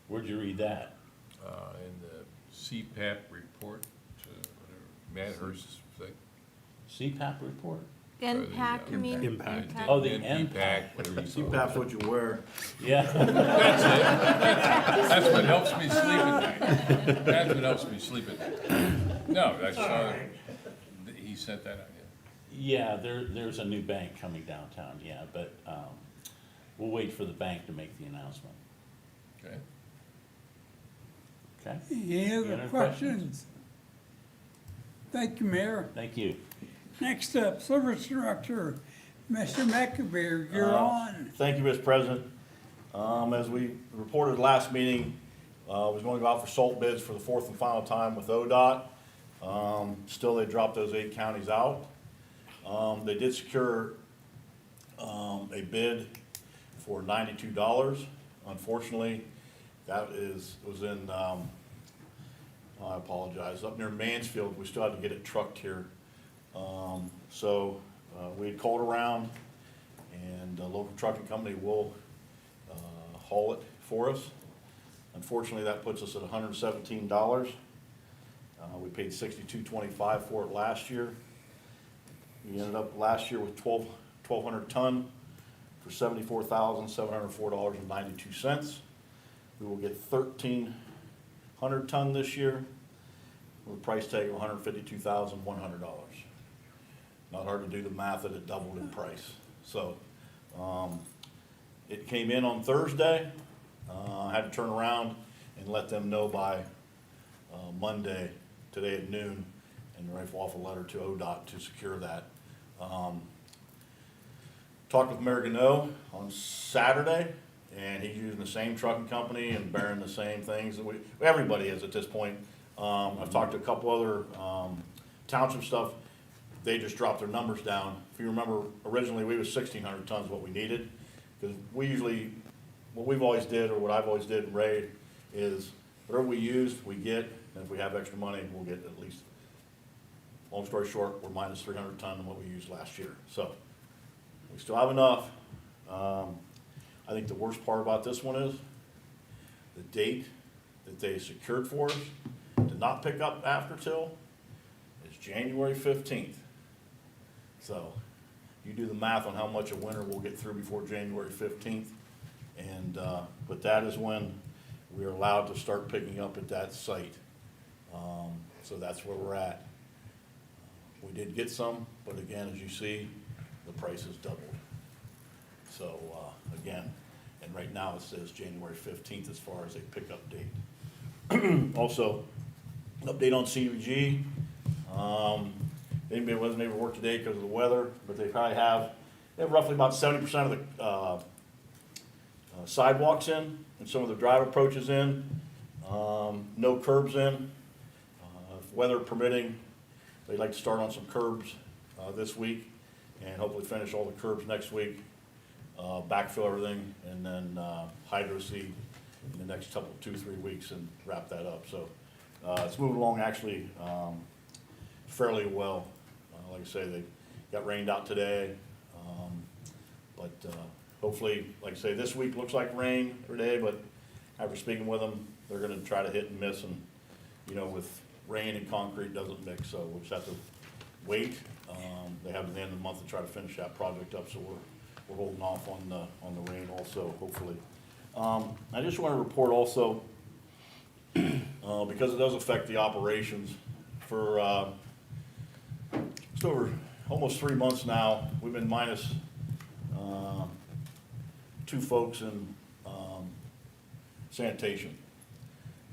Where'd you read that? In the CPAP report, whatever, Matt Hurst's thing. CPAP report? Impact, you mean? Impact. Oh, the NPAC, whatever you call it. CPAP's what you wear. Yeah. That's it. That's what helps me sleep at night. That's what helps me sleep at night. No, I saw, he sent that out, Yeah, there's a new bank coming downtown, yeah, but we'll wait for the bank to make the announcement. yeah. Okay. Okay? Any Any other other questions? Thank you, Mayor. Thank you. Next up, Service Director, Mr. McAbeer, you're on. Thank you, Mr. President. As we reported last meeting, was going to go out for salt bids for the 4th and final time with ODOT. Still, they dropped those 8 counties out. They did secure a bid for $92. Unfortunately, that was in, I apologize, up near Mansfield. We still had to get it trucked here. So we had called around, and a local trucking company will haul it for us. Unfortunately, that puts us at $117. We paid $62.25 for it last year. We ended up last year with 1,200 ton for $74,704.92. We will get 1,300 ton this year with a price tag of $152,100. Not hard to do the math that it doubled in price. So, it came in on Thursday. I had to turn around and let them know by Monday, today at noon, and rifle off a letter to ODOT to secure that. Talked with Mayor Gano on Saturday, and he's using the same trucking company and bearing the same things that everybody is at this point. I've talked to a couple other township stuff. They just dropped their numbers down. If you remember, originally we was 1,600 tons what we needed, because we usually, what we've always did, or what I've always did in raid, is whatever we used, we get, and if we have extra money, we'll get at least, long story short, we're minus 300 ton than what we used last year. So, we still have enough. I think the worst part about this one is the date that they secured for us to not pick up after till is January 15th. So, you do the math on how much of winter we'll get through before January 15th. And, but that is when we are allowed to start picking up at that site. So that's where we're at. We did get some, but again, as you see, the price has doubled. So, again, and right now it says January 15th as far as a pickup date. Also, an update on CUG. Anybody wasn't able to work today because of the weather, but they have roughly about 70% of the sidewalks in and some of the drive approaches in. No curbs in. If weather permitting, they'd like to start on some curbs this week and hopefully finish all the curbs next week, backfill everything, and then hydro seed in the next couple, 2-3 weeks and wrap that up. So it's moving along actually fairly well. Like I say, they got rained out today, but hopefully, like I say, this week looks like rain today, but after speaking with them, they're gonna try to hit and miss, and, you know, with rain and concrete doesn't mix, so we'll just have to wait. They have to the end of the month to try to finish that project up, so we're holding off on the rain also, hopefully. I just want to report also, because it does affect the operations, for just over almost 3 months now, we've been minus 2 folks in sanitation.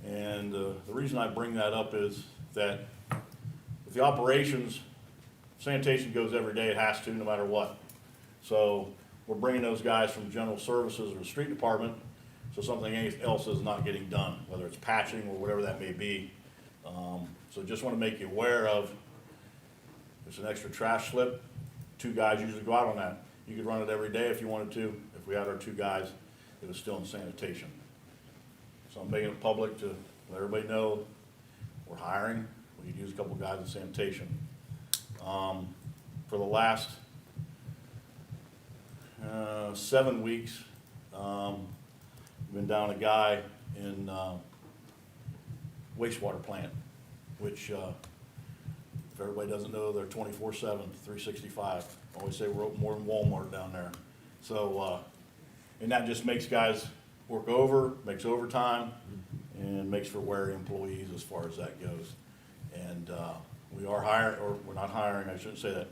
And the reason I bring that up is that with the operations, sanitation goes every day, it has to, no matter what. So we're bringing those guys from general services or the street department, so something else is not getting done, whether it's patching or whatever that may be. So just want to make you aware of, there's an extra trash slip. 2 guys usually go out on that. You could run it every day if you wanted to, if we had our 2 guys that was still in sanitation. So I'm making it public to let everybody know we're hiring. We could use a couple guys in sanitation. For the last 7 weeks, we've been down a guy in wastewater plant, which if everybody doesn't know, they're 24/7, 365. I always say we're open more than Walmart down there. So, and that just makes guys work over, makes overtime, and makes for wary employees as far as that goes. And we are hiring, or we're not hiring, I shouldn't say that.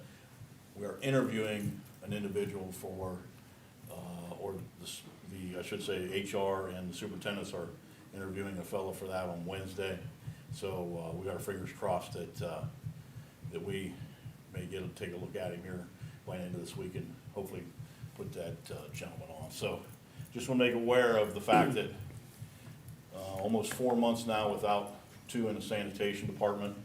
We are interviewing an individual for, or I should say HR and the superintendents are interviewing a fellow for that on Wednesday. So we got our fingers crossed that that we may get to take a look at him here by the end of this week and hopefully put that gentleman on. So just want to make aware of the fact that almost 4 months now without 2 in the sanitation department.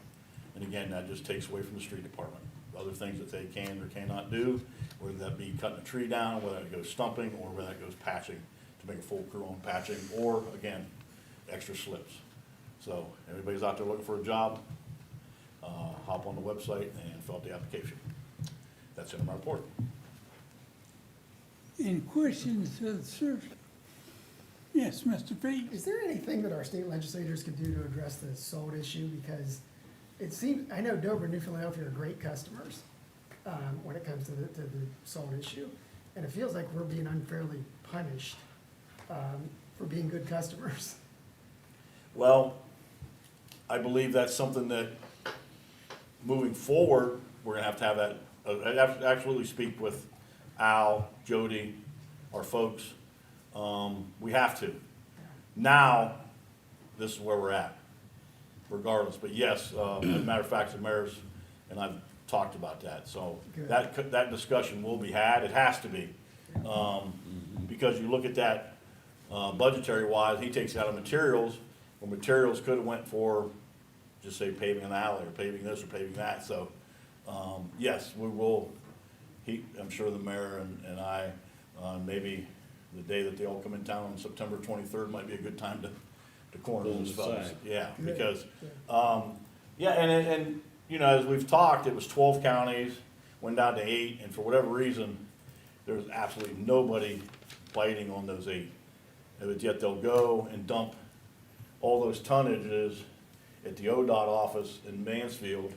And again, that just takes away from the street department. Other things that they can or cannot do, whether that be cutting a tree down, whether that goes stumping, or whether that goes patching to make a full crew on patching, or again, extra slips. So everybody's out there looking for a job, hop on the website and fill out the application. That's it in my report. Any questions of the service? Yes, Mr. Pete? Is there anything that our state legislators could do to address the salt issue? Because it seems, I know Dover and New Philadelphia are great customers when it comes to the salt issue. And it feels like we're being unfairly punished for being good customers? Well, I believe that's something that, moving forward, we're gonna have that, I'd have to absolutely speak with Al, Jody, our folks. We have to. Now, this is where we're at, regardless. But yes, as a matter of fact, the mayor's, and I've talked about that. So Good. that discussion will be had. It has to be. Because you look at that, budgetary wise, he takes out of materials, where materials could have went for, just say paving an alley, or paving this, or paving that. So, yes, we will, I'm sure the mayor and I, maybe the day that they all come in town on September 23rd might be a good time to corner Build those a folks. sign. Yeah, Good. because, yeah, and, you know, as we've talked, it was 12 counties, went down to 8, and for whatever reason, there was absolutely nobody biting on those 8. But yet they'll go and dump all those tonnages at the ODOT office in Mansfield,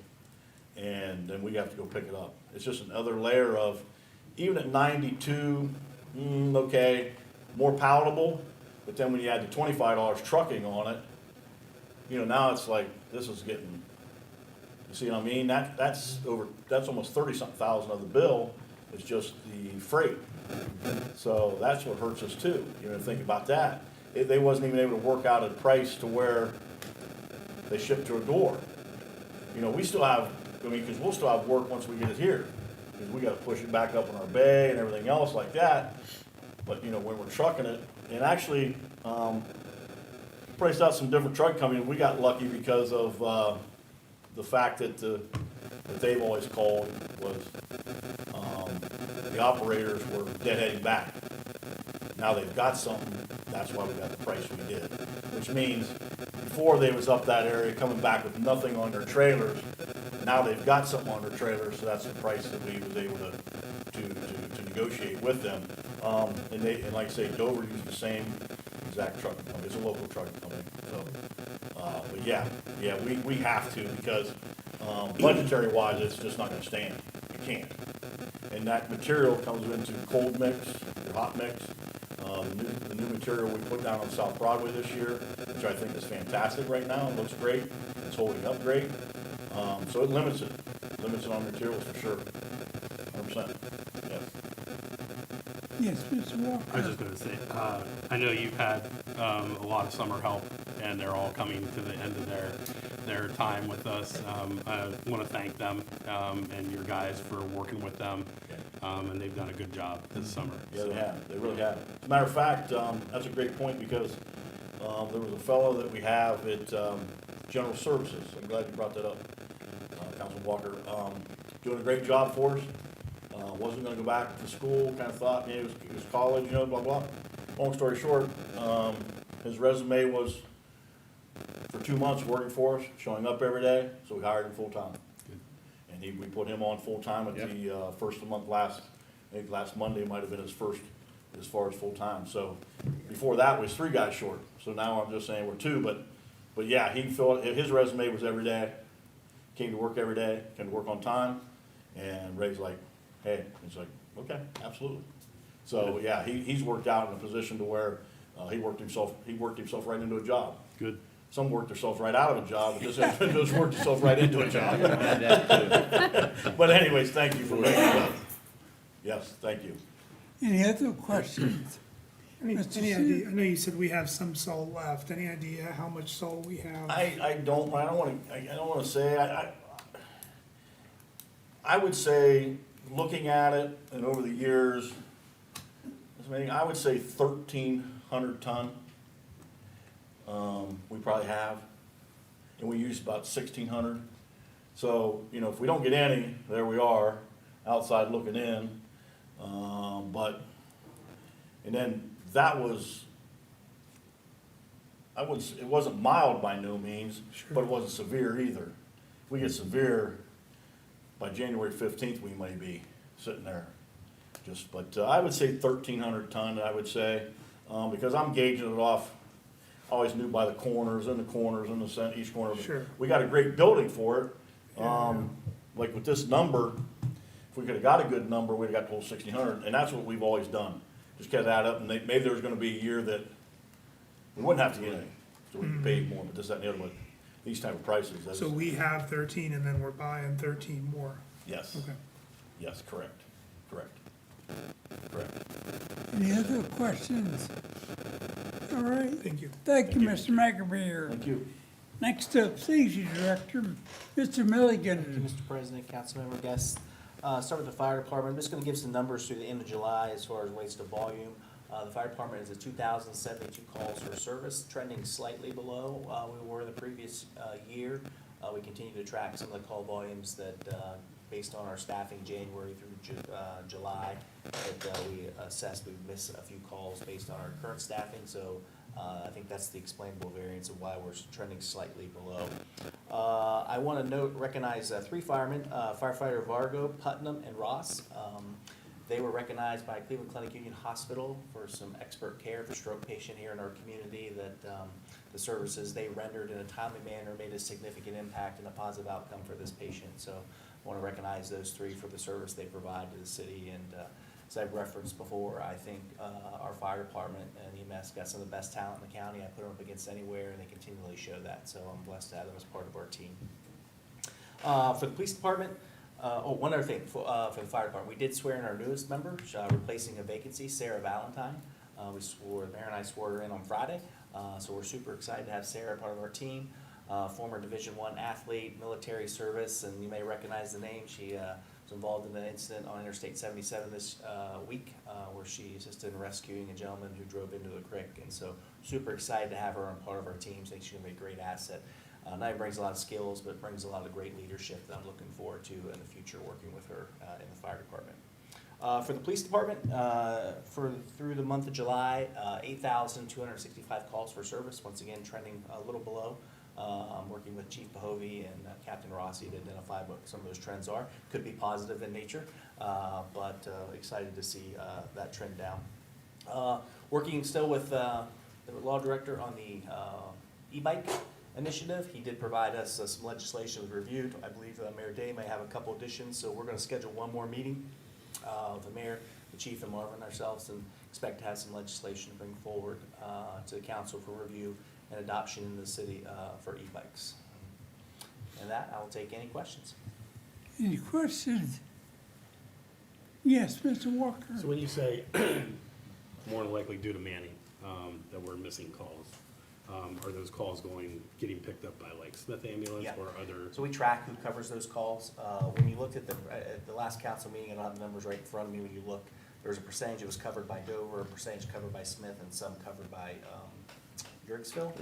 and then we have to go pick it up. It's just another layer of, even at 92, okay, more palatable, but then when you add the $25 trucking on it, you know, now it's like, this is getting, you see what I mean? That's almost 30-something thousand of the bill, is just the freight. So that's what hurts us too, you know, think about that. They wasn't even able to work out a price to where they ship to a door. You know, we still have, I mean, because we'll still have work once we get it here, because we gotta push it back up in our bay and everything else like that. But, you know, when we're trucking it, and actually, priced out some different truck companies, we got lucky because of, the fact that that they've always called was, the operators were deadheading back. Now they've got something, that's why we got the price we did. Which means, before they was up that area coming back with nothing on their trailers, now they've got something on their trailers, so that's the price that we was able to negotiate with them. And like I say, Dover used the same exact trucking company, it's a local trucking company, so. But yeah, we have to, because, budgetary wise, it's just not gonna stand, it can't. And that material comes into cold mix, or hot mix. The new material we put down on South Broadway this year, which I think is fantastic right now, it looks great, it's holding up great. So it limits it on materials for sure, 100%, yes. Yes, Mr. Walker. I was just gonna say, I know you've had a lot of summer help, and they're all coming to the end of their time with us. I want to thank them and your guys for working with them, and they've done a good job this summer. Yeah, they have, they really have. As a matter of fact, that's a great point, because there was a fellow that we have at General Services, I'm glad you brought that up, Councilman Walker, doing a great job for us. Wasn't gonna go back to school, kinda thought, it was college, you know, blah, blah. Long story short, his resume was for 2 months working for us, showing up every day, so we hired him full-time. And we put him on full-time at the first of the month, I think last Monday might have been his first as far as full-time. So before that was 3 guys short, so now I'm just saying we're 2, but yeah, his resume was every day, came to work every day, came to work on time, and Ray's like, hey, he's like, okay, absolutely. So, yeah, he's worked out in a position to where, he worked himself right into a job. Good. Some worked themselves right out of a job, but this individual's worked himself right into a job. But anyways, thank you for bringing it up. Yes, thank you. Any other questions? Any Mr. idea, I know you said we have some salt left, any idea how much salt we have? I don't wanna say, I would say, looking at it, and over the years, I would say 1,300 ton. We probably have, and we use about 1,600. So, you know, if we don't get any, there we are, outside looking in. And then that was, it wasn't mild by no means, but it wasn't severe either. If we get severe, by January 15th, we may be sitting there. But I would say 1,300 ton, I would say, because I'm gauging it off, I always knew by the corners and the center, each corner. Sure. We got a great building for it. Like with this number, if we could've got a good number, we'd've got the whole 1,600, and that's what we've always done. Just kept that up, and maybe there's gonna be a year that We wouldn't have to get any, so we can pay more, but this, that, and the other one, these type of prices, that's, So we have 13 and then we're buying 13 more. yes, Okay. yes, correct, correct, correct. Any other questions? All right. Thank you. Thank you, Thank Mr. McAbeer. Thank you. Next up, Safety Director, Mr. Thank you, Milligan. Mr. President, councilmember guests. Start with the fire department. I'm just gonna give some numbers through the end of July as far as relates to volume. The fire department is at 2,072 calls for service, trending slightly below we were the previous year. We continue to track some of the call volumes that, based on our staffing January through July, that we assessed we missed a few calls based on our current staffing. So I think that's the explainable variance of why we're trending slightly below. I want to recognize three firemen, firefighter Vargo, Putnam, and Ross. They were recognized by Cleveland Clinic Union Hospital for some expert care for stroke patient here in our community, that the services they rendered in a timely manner made a significant impact and a positive outcome for this patient. So I want to recognize those three for the service they provide to the city. And as I've referenced before, I think our fire department and EMS got some of the best talent in the county. I put them up against anywhere, and they continually show that. So I'm blessed to have them as part of our team. For the police department, one other thing, for the fire department, we did swear in our newest member, replacing a vacancy, Sarah Valentine. The mayor and I swore her in on Friday, so we're super excited to have Sarah part of our team. Former Division I athlete, military service, and you may recognize the name. She was involved in an incident on Interstate 77 this week, where she assisted in rescuing a gentleman who drove into the creek. And so super excited to have her on part of our team. I think she's gonna be a great asset. Not only brings a lot of skills, but brings a lot of great leadership that I'm looking forward to in the future, working with her in the fire department. For the police department, through the month of July, 8,265 calls for service, once again trending a little below. I'm working with Chief Pahovy and Captain Rossi to identify what some of those trends are. Could be positive in nature, but excited to see that trend down. Working still with the law director on the e-bike initiative. He did provide us some legislation was reviewed. I believe Mayor Day may have a couple additions, so we're going to schedule one more meeting with the mayor, the chief, and Marvin ourselves, and expect to have some legislation to bring forward to the council for review and adoption in the city for e-bikes. And that, I will take any questions. Any questions? Yes, Mr. Walker. So when you say more than likely due to Manning, that we're missing calls, are those calls getting picked up by like Smith Ambulance Yeah. or other? So we track who covers those calls. When you looked at the last council meeting, I don't have the numbers right in front of me, when you look, there was a percentage that was covered by Dover, a percentage covered by Smith, and some covered by Yerkesville.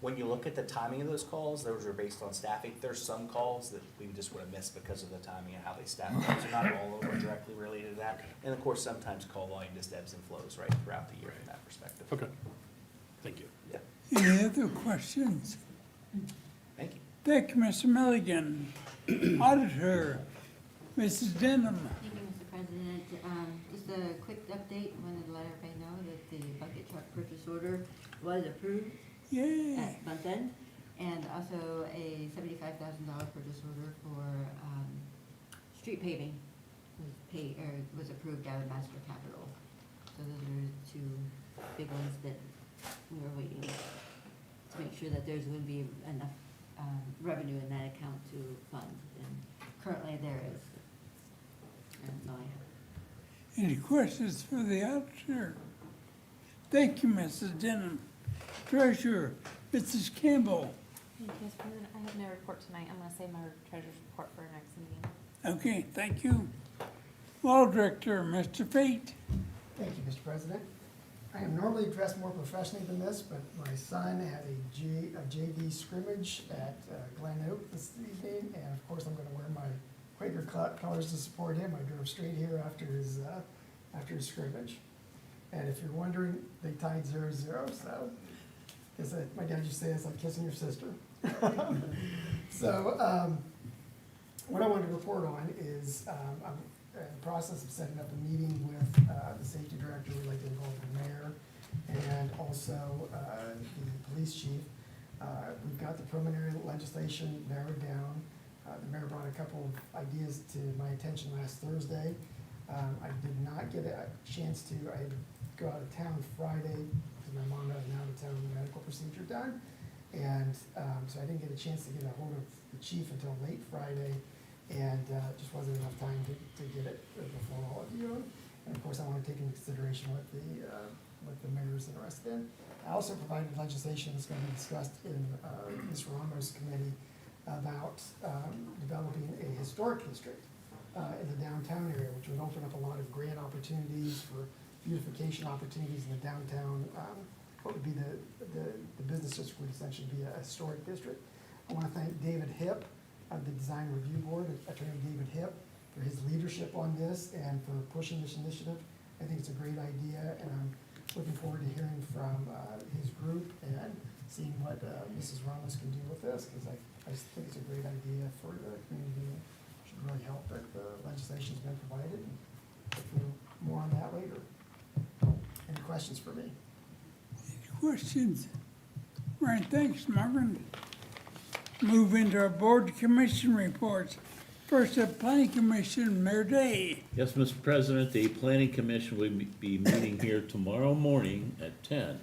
When you look at the timing of those calls, those are based on staffing. There's some calls that we just would have missed because of the timing and how they staff them. So not all of them are directly related to that. And of course, sometimes call volume just ebbs and flows right throughout the year from that perspective. Okay, thank you. Yeah, Any other questions? thank you. Thank you, Mr. Milligan. Auditor, Mrs. Denham. Thank you, Mr. President. Just a quick update, wanted to let everybody know that the bucket truck purchase order was approved Yay. at month end, and also a $75,000 purchase order for street paving was approved out of Master Capital. So those are two big ones that we were waiting to make sure that there's going to be enough revenue in that account to fund, and currently there is. And so I have. Any questions for the auditor? Thank you, Mrs. Denham. Treasurer, Mrs. Campbell. Thank you, Mr. President. I have no report tonight. I'm gonna save my treasurer's report for our next meeting. Okay, thank you. Law Director, Mr. Fate. Thank you, Mr. President. I am normally dressed more professionally than this, but my son had a JV scrimmage at Glen Oak this evening, and of course I'm gonna wear my Quaker colors to support him. I drove straight here after his scrimmage. And if you're wondering, they tied 0-0, so my dad used to say it's like kissing your sister. So what I wanted to report on is I'm in the process of setting up a meeting with the safety director. We'd like to involve the mayor and also the police chief. We've got the preliminary legislation narrowed down. The mayor brought a couple of ideas to my attention last Thursday. I did not get a chance to, I had to go out of town Friday to because my mom had an out-of-town medical procedure done. And so I didn't get a chance to get a hold of the chief until late Friday, and just wasn't enough time to get it before all of you. And of course, I want to take into consideration what the mayor's interested in. I also provided legislation that's going to be discussed in Ms. Ramos' committee about developing a historic district in the downtown area, which would open up a lot of grant opportunities for beautification opportunities in the downtown. What would be the business district would essentially be a historic district. I want to thank David Hipp of the Design Review Board, Attorney David Hipp, for his leadership on this and for pushing this initiative. I think it's a great idea, and I'm looking forward to hearing from his group and seeing what Mrs. Ramos can do with this, because I just think it's a great idea for the community and should really help that the legislation's been provided. And hopefully more on that later. Any questions for me? Questions? Right, thanks, Margaret. Move into our board commission reports. First, the planning commission, Mayor Day. Yes, Mr. President, the planning commission will be meeting here tomorrow morning at 10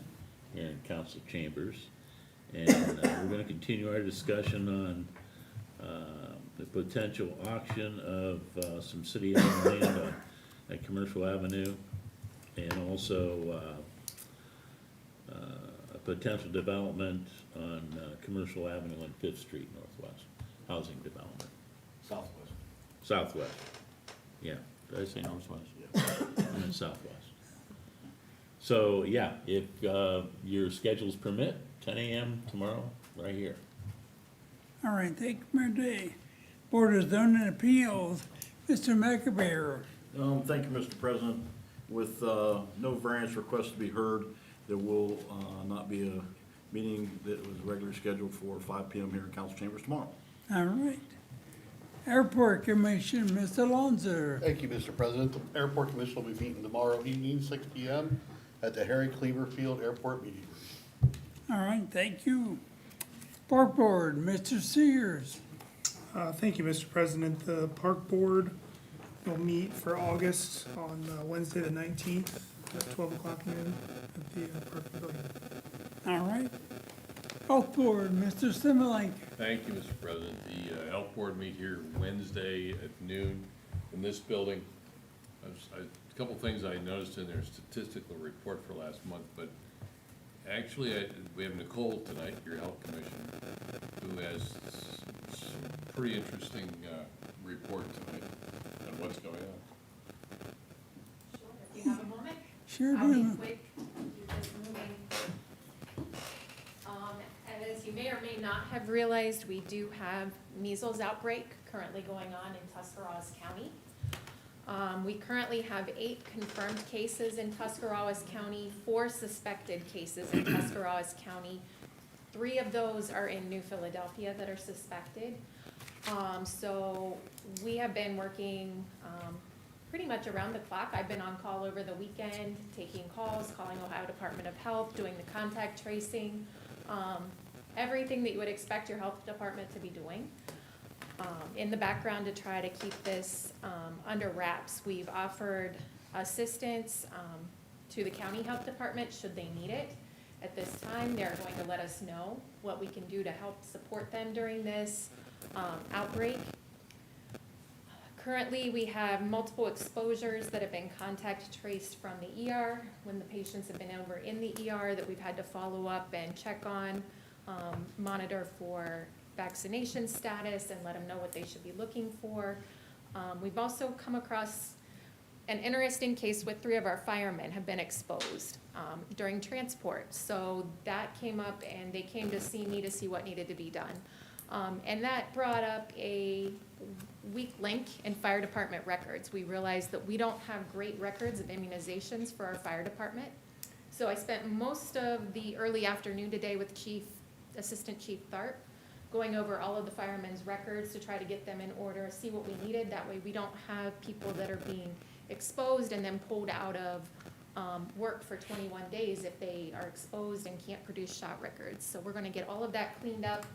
here in council chambers. And we're gonna continue our discussion on the potential auction of some city-owned land at Commercial Avenue, and also a potential development on Commercial Avenue and Fifth Street Northwest, housing development. Southwest, yeah, did I say northwest? Yeah. And then southwest. So, yeah, if your schedules permit, 10 a.m. tomorrow, right here. All right, thank you, Mayor Day. Board of Zoning Appeals, Mr. McAbear. Thank you, Mr. President. With no variance requests to be heard, there will not be a meeting that was regularly scheduled for 5 p.m. here in council chambers tomorrow. All right. Airport Commission, Mr. Alonso. Thank you, Mr. President. The Airport Commission will be meeting tomorrow evening, 6 p.m. at the Harry Cleaver Field Airport Meeting Room. All right, thank you. Park Board, Mr. Sears. Thank you, Mr. President. The Park Board will meet for August on Wednesday, the 19th at 12 o'clock noon at the Park Pavilion. All right. Health Board, Mr. Similak. Thank you, Mr. President. The health board meet here Wednesday at noon in this building. A couple things I noticed in their statistical report for last month, but actually we have Nicole tonight, your health commissioner, who has some pretty interesting report tonight on what's going on. Sure, if you have a moment. Sure I'll be do. quick, keep this moving. And as you may or may not have realized, we do have measles outbreak currently going on in Tuscarawas County. We currently have 8 confirmed cases in Tuscarawas County, 4 suspected cases in Tuscarawas County. 3 of those are in New Philadelphia that are suspected. So we have been working pretty much around the clock. I've been on call over the weekend, taking calls, calling Ohio Department of Health, doing the contact tracing, everything that you would expect your health department to be doing. In the background to try to keep this under wraps, we've offered assistance to the county health department should they need it. At this time, they're going to let us know what we can do to help support them during this outbreak. Currently, we have multiple exposures that have been contact traced from the ER when the patients have been over in the ER that we've had to follow up and check on, monitor for vaccination status and let them know what they should be looking for. We've also come across an interesting case with 3 of our firemen have been exposed during transport. So that came up and they came to see me to see what needed to be done. And that brought up a weak link in fire department records. We realized that we don't have great records of immunizations for our fire department. So I spent most of the early afternoon today with Assistant Chief Tharp, going over all of the firemen's records to try to get them in order, see what we needed. That way we don't have people that are being exposed and then pulled out of work for 21 days if they are exposed and can't produce shot records. So we're gonna get all of that cleaned up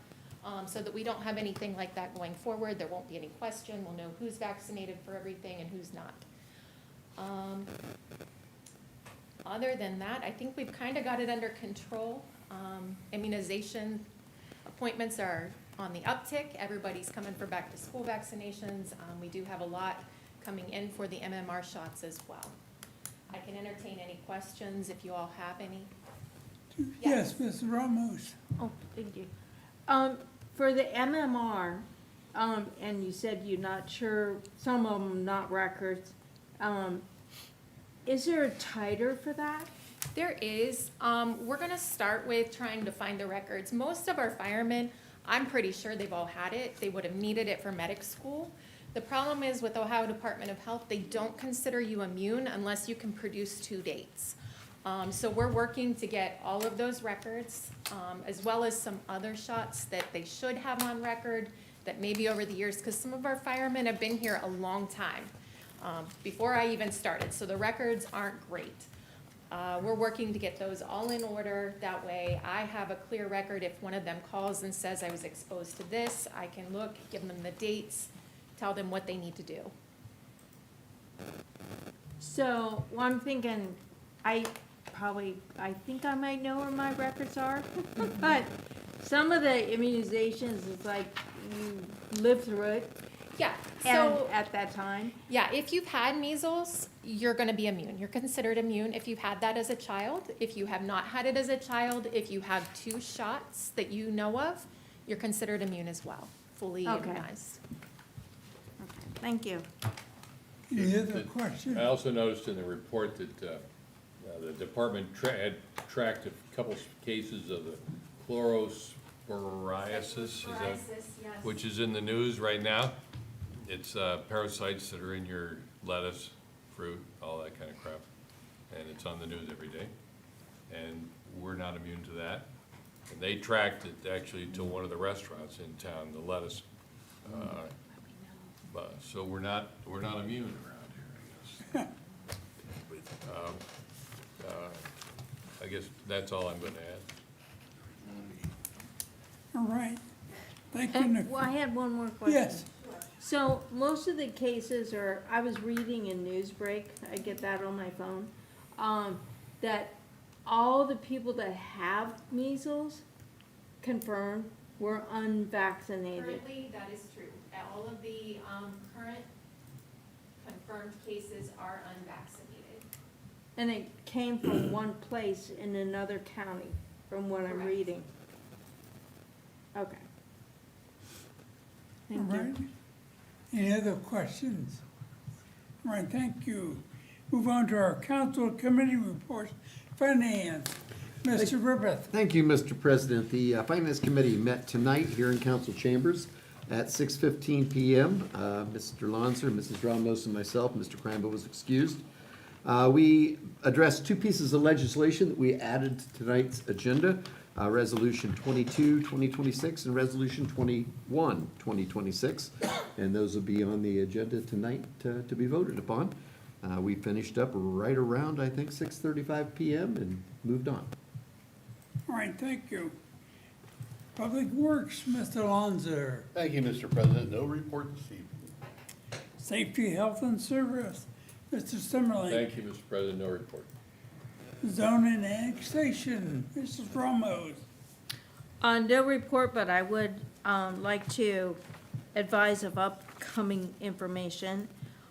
so that we don't have anything like that going forward. There won't be any question. We'll know who's vaccinated for everything and who's not. other than that, I think we've kind of got it under control. Immunization appointments are on the uptick. Everybody's coming for back-to-school vaccinations. We do have a lot coming in for the MMR shots as well. I can entertain any questions if you all have any. Yes, Mr. Ramos. Oh, thank you. For the MMR, and you said you're not sure, some of them not records, is there a titer for that? There is. We're gonna start with trying to find the records. Most of our firemen, I'm pretty sure they've all had it. They would have needed it for medic school. The problem is with Ohio Department of Health, they don't consider you immune unless you can produce 2 dates. So we're working to get all of those records, as well as some other shots that they should have on record that maybe over the years, because some of our firemen have been here a long time, before I even started, so the records aren't great. We're working to get those all in order. That way I have a clear record. If one of them calls and says I was exposed to this, I can look, give them the dates, tell them what they need to do. So, well, I'm thinking, I think I might know where my records are, but some of the immunizations, it's like you live through it. Yeah, And so, at that time. yeah, if you've had measles, you're gonna be immune. You're considered immune if you've had that as a child. If you have not had it as a child, if you have 2 shots that you know of, you're considered immune as well, fully Okay. immunized. Okay, thank you. Any other questions? I also noticed in the report that the department had tracked a couple cases of the chlorosporiasis, is that, which is in the news right now. It's parasites that are in your lettuce, fruit, all that kind of crap, and it's on the news every day. And we're not immune to that. And they tracked it actually to one of the restaurants in town, the lettuce. So we're not immune around here, I guess. I guess that's all I'm gonna add. All right. Thank you, Nicole. Well, I had one more question. Yes. So most of the cases are, I was reading in Newsbreak, I get that on my phone, that all the people that have measles confirmed were unvaccinated. Currently, that is true. All of the current confirmed cases are unvaccinated. And it came from one place in another county, from what I'm Correct. reading. Okay. All Thank you. right. Any other questions? All right, thank you. Move on to our council committee reports. Finance, Mr. Ribbeth. Thank you, Mr. President. The Finance Committee met tonight here in council chambers at 6:15 PM. Mr. Lonser, Mrs. Ramos, and myself, Mr. Crambo was excused. We addressed 2 pieces of legislation that we added to tonight's agenda. Resolution 22, 2026, and Resolution 21, 2026. And those will be on the agenda tonight to be voted upon. We finished up right around, I think, 6:35 PM and moved on. All right, thank you. Public Works, Mr. Lonzer. Thank you, Mr. President. No report this evening. Safety, Health, and Service, Mr. Simmerly. Thank you, Mr. President, no report. Zone and Annexation, Mrs. Ramos. No report, but I would like to advise of upcoming information.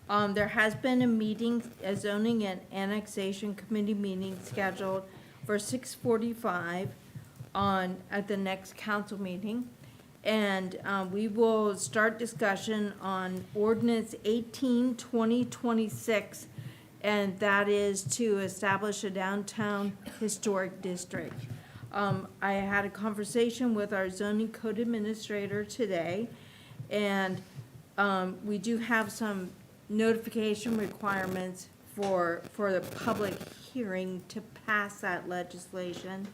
There has been a meeting, a zoning and annexation committee meeting scheduled for 6:45 at the next council meeting. And we will start discussion on ordinance 18, 2026, and that is to establish a downtown historic district. I had a conversation with our zoning code administrator today, and we do have some notification requirements for the public hearing to pass that legislation.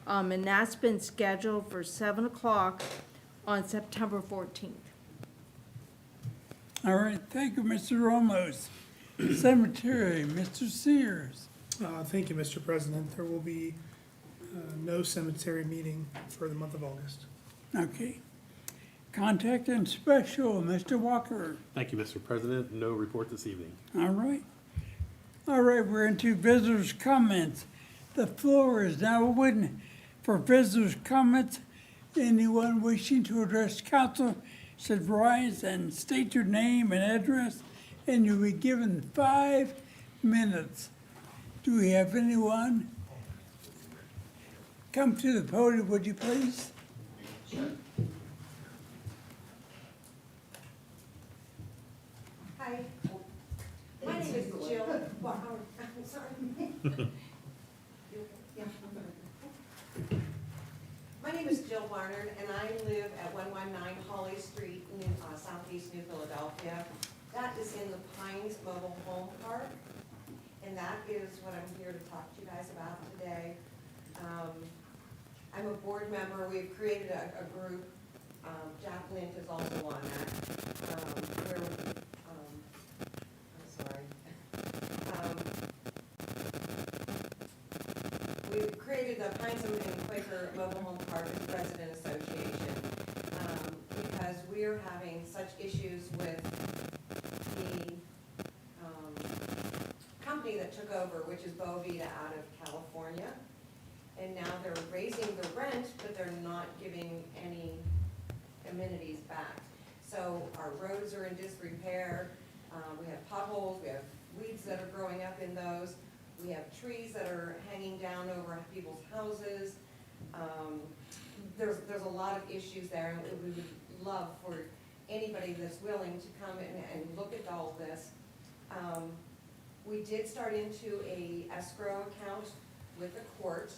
And that's been scheduled for 7 o'clock on September 14th. All right, thank you, Mr. Ramos. Cemetery, Mr. Sears. Thank you, Mr. President. There will be no cemetery meeting for the month of August. Okay. Contact and Special, Mr. Walker. Thank you, Mr. President. No report this evening. All right. All right, we're into visitors' comments. The floor is now open for visitors' comments. Anyone wishing to address council should rise and state your name and address, and you'll be given 5 minutes. Do we have anyone? Come to the podium, would you please? Hi, my name is Jill. I'm sorry. Yeah. My name is Jill Barnard, and I live at 119 Holly Street, southeast New Philadelphia. That is in the Pines Mobile Home Park, and that is what I'm here to talk to you guys about today. I'm a board member. We've created a group. Jack Lint is also on that. We've created the Pines and Quaker Mobile Home Park Resident Association because we're having such issues with the company that took over, which is Bovita out of California. And now they're raising the rent, but they're not giving any amenities back. So our roads are in disrepair. We have potholes, we have weeds that are growing up in those. We have trees that are hanging down over people's houses. There's a lot of issues there, and we would love for anybody that's willing to come and look at all this. We did start into a escrow account with the court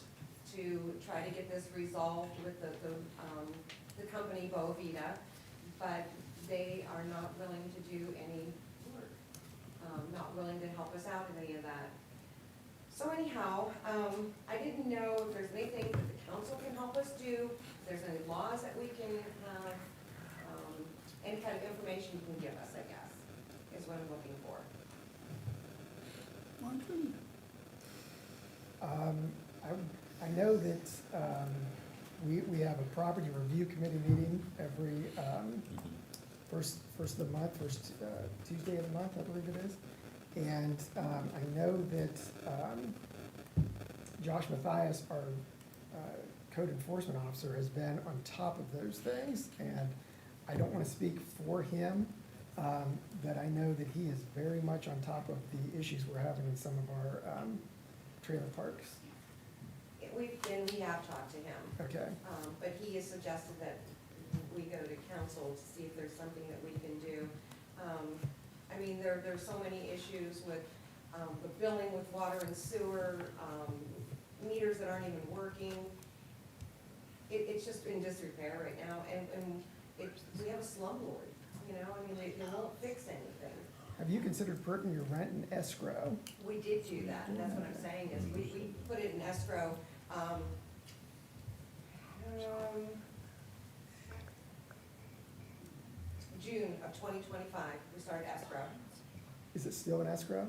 to try to get this resolved with the company Bovita, but they are not willing to do any work, not willing to help us out in any of that. So anyhow, I didn't know if there's anything that the council can help us do, if there's any laws that we can have, any kind of information you can give us, I guess, is what I'm looking for. I know that we have a property review committee meeting every first of the month, first Tuesday of the month, I believe it is. And I know that Josh Mathias, our code enforcement officer, has been on top of those things. And I don't want to speak for him, but I know that he is very much on top of the issues we're having in some of our trailer parks. We have talked to him. Okay. But he has suggested that we go to council to see if there's something that we can do. I mean, there's so many issues with the billing with water and sewer, meters that aren't even working. It's just in disrepair right now, and we have a slumlord, you know, I mean, they won't fix anything. Have you considered putting your rent in escrow? We did do that, and that's what I'm saying, is we put it in escrow, June of 2025, we started escrow. Is it still in escrow?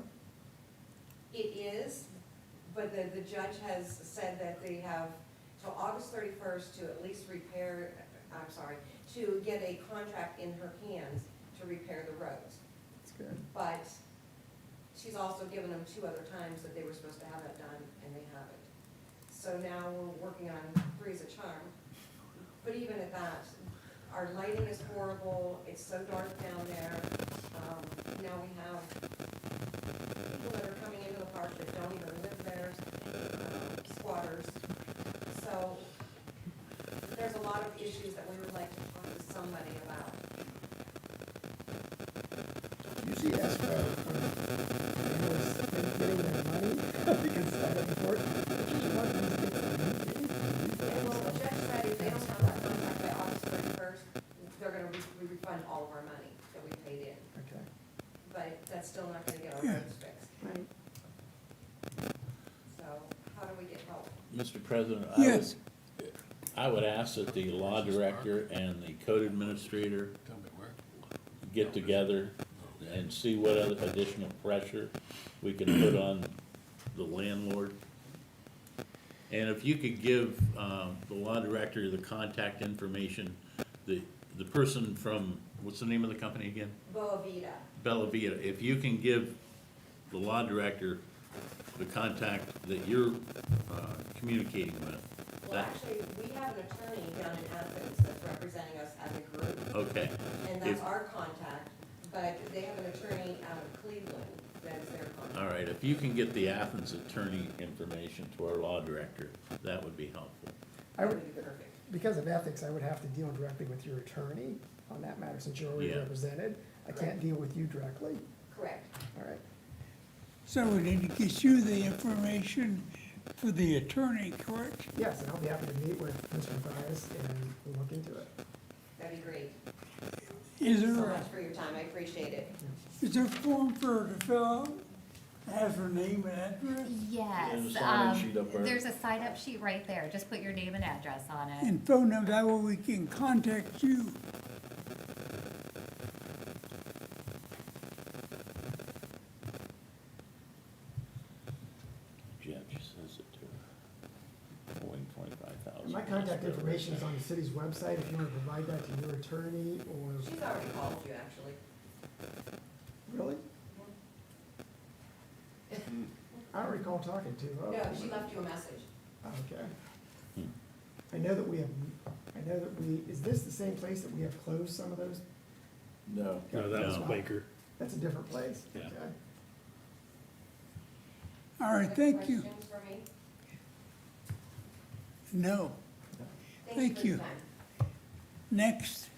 It is, but the judge has said that they have till August 31st to at least to get a contract in her hands to repair the roads. That's good. But she's also given them 2 other times that they were supposed to have that done, and they haven't. So now we're working on three's a charm. But even at that, our lighting is horrible, it's so dark down there. Now we have people that are coming into the park that don't even live there, squatters. So there's a lot of issues that we would like to talk to somebody about. Usually escrow for landlords getting their money, because that's important. And well, the judge said if they don't have that contract by August 31st, they're gonna refund all of our money that we paid in. Okay. But that's still not gonna get our roads fixed. Right. So how do we get help? Mr. President, Yes. I would ask that the law director and the code administrator get together and see what other additional pressure we can put on the landlord. And if you could give the law director the contact information, the person from, what's the name of the company again? Boavita. Bella Vita, if you can give the law director, the contact that you're communicating with? Well, actually, we have an attorney down in Athens that's representing us as a group, Okay. and that's If- our contact, but they have an attorney out of Cleveland that is their contact. All right, if you can get the Athens attorney information to our law director, that would be helpful. I That would, would be perfect. because of ethics, I would have to deal directly with your attorney on that matter, since you're already Yeah. represented. I can't deal with you directly, Correct. all right? So we need to get you the information for the attorney, correct? Yes, and I'll be happy to meet with Mr. Mathias and we'll look into it. That'd be great. Is Thank you so there, much for your time, I appreciate it. is there a form for her to fill out? Has her name and address Yes, There's a sign-up sheet up there. there's a sign-up sheet right there. Just put your name and address on it. and phone number, that way we can contact you. Judge says it to her. Owing $25,000. And my contact information is on the city's website, if you want to provide that to your attorney or, She's already called you, actually. really? I don't recall talking to her. No, she left you a message. Okay. Hmm. I know that is this the same place that we have closed some of those? No. No, that was No. Quaker. That's a different place? Yeah. Okay. All right, Any thank you. Questions for me? No. Thank for your you. time. Next,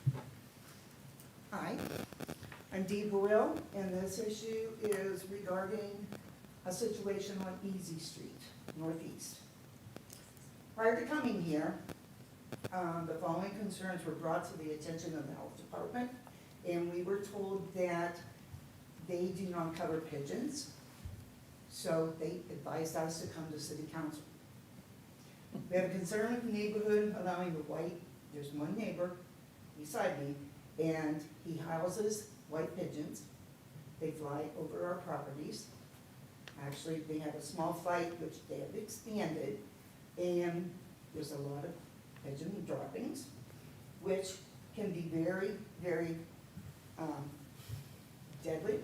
Hi, I'm Dee Burrell, and this issue is regarding a situation on Easy Street, Northeast. Prior to coming here, the following concerns were brought to the attention of the health department, and we were told that they do not cover pigeons, so they advised us to come to city council. We have a concern with the neighborhood allowing the white, there's one neighbor beside me, and he houses white pigeons. They fly over our properties. Actually, they have a small flight, which they have expanded, and there's a lot of pigeon droppings, which can be very, very deadly.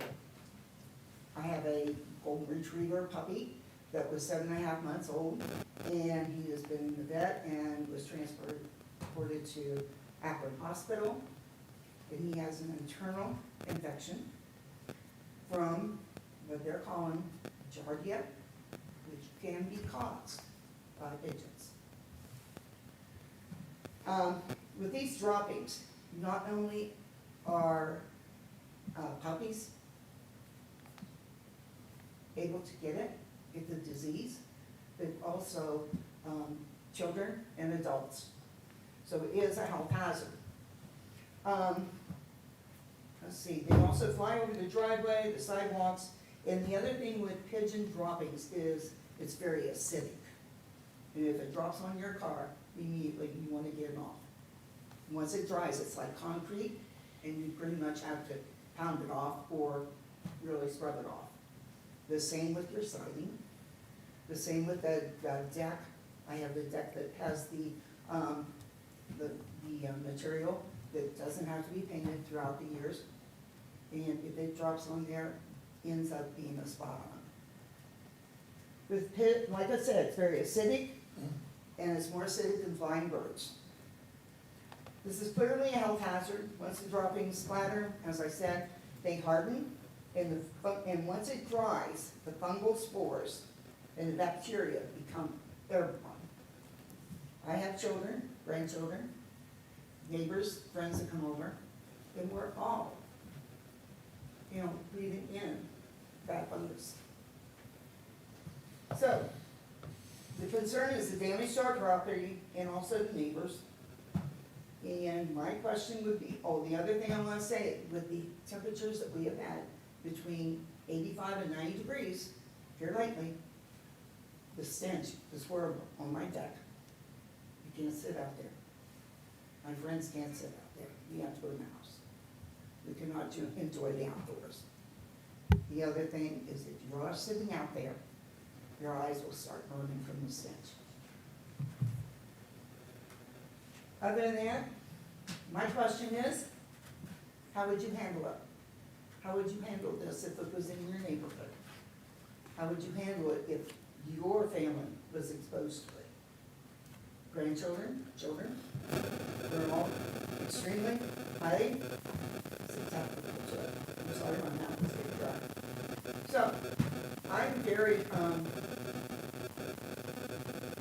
I have a golden retriever puppy that was 7.5 months old, and he has been in the vet and was transported to Akron Hospital. And he has an internal infection from what they're calling giardia, which can be caused by pigeons. With these droppings, not only are puppies able to get the disease, but also children and adults. So it is a health hazard. Let's see, they also fly over the driveway, the sidewalks, and the other thing with pigeon droppings is it's very acidic. And if it drops on your car, immediately you want to get it off. Once it dries, it's like concrete, and you pretty much have to pound it off or really scrub it off. The same with your siding, the same with the deck. I have the deck that has the material that doesn't have to be painted throughout the years. And if it drops on there, ends up being a spot on. With like I said, it's very acidic, and it's more acidic than flying birds. This is clearly a health hazard. Once the droppings splatter, as I said, they harden, and once it dries, the fungal spores and the bacteria become airborne. I have children, grandchildren, neighbors, friends that come over, and we're all, breathing in that fungus. So, the concern is the damage to our property and also the neighbors. And my question would be, the other thing I want to say, with the temperatures that we have had between 85 and 90 degrees here lately, the stench is horrible on my deck. You can't sit out there. My friends can't sit out there. We have to go in the house. We cannot enjoy the outdoors. The other thing is if you are sitting out there, your eyes will start burning from the stench. Other than that, my question is, how would you handle it? How would you handle this if it was in your neighborhood? How would you handle it if your family was exposed to it? Grandchildren, children, they're all extremely highly susceptible to it. I'm sorry, my mouth is getting dry. So, I'm very,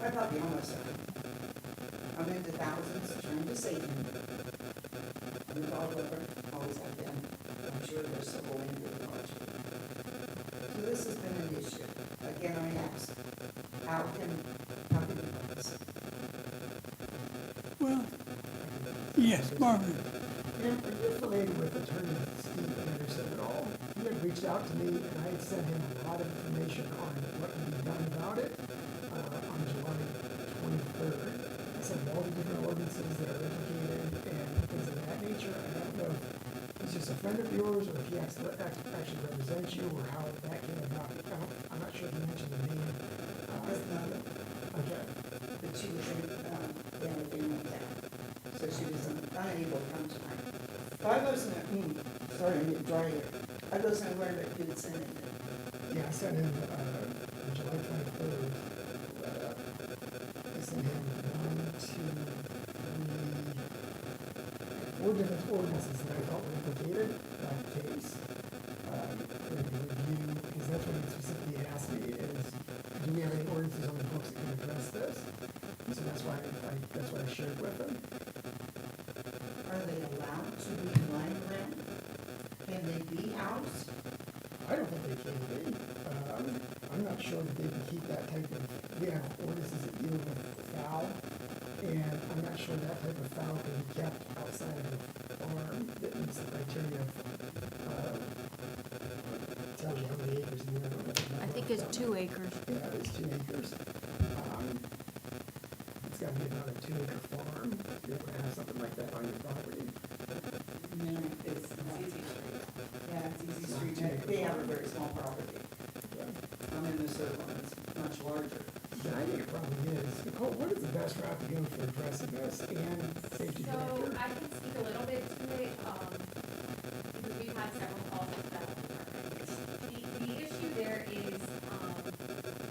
I thought the homeless center. I'm into thousands, trying to save them. I'm a dog lover, always have been. I'm sure there's some going into the culture. So this has been an issue. Again, I ask, how can we do this? Well, yes, Marvin. Are you familiar with Attorney Steve Anderson at all? He had reached out to me, and I had sent him a lot of information on what can be done about it on July 23rd. I sent him all the different ordinances that are implicated and things of that nature. I don't know if he's just a friend of yours, or if he actually represents you, or how that came about. I'm not sure if you mentioned the name. Okay. But she was in, family town, so she was unable to come tonight. So I wasn't, sorry, I'm getting dry here. I wasn't aware that you had sent it. Yeah, I sent him, on July 23rd, I sent him 4 different ordinances that I thought were implicated by the case. For him to review, because that's what he specifically asked me is, do we have any ordinances on the books that can address this? So that's why I shared with him. Are they allowed to be lying around? Can they be housed? I don't think they can be. I'm not sure that they can keep that type of, we have ordinances that deal with fowl, and I'm not sure that type of fowl can be kept outside of the farm that meets the criteria of, tells you how many acres in there. I think it's 2 acres. Yeah, it's 2 acres. It's gotta be about a 2-acre farm to be able to have something like that on your property. No, it's easy street. Yeah, it's easy street. They have a very small property. I'm in the circle, and it's much larger. Yeah, I think it probably is. Nicole, what is the best route to go for addressing this and safety So director? I can speak a little bit to it, because we've had several calls with that department. The issue there is,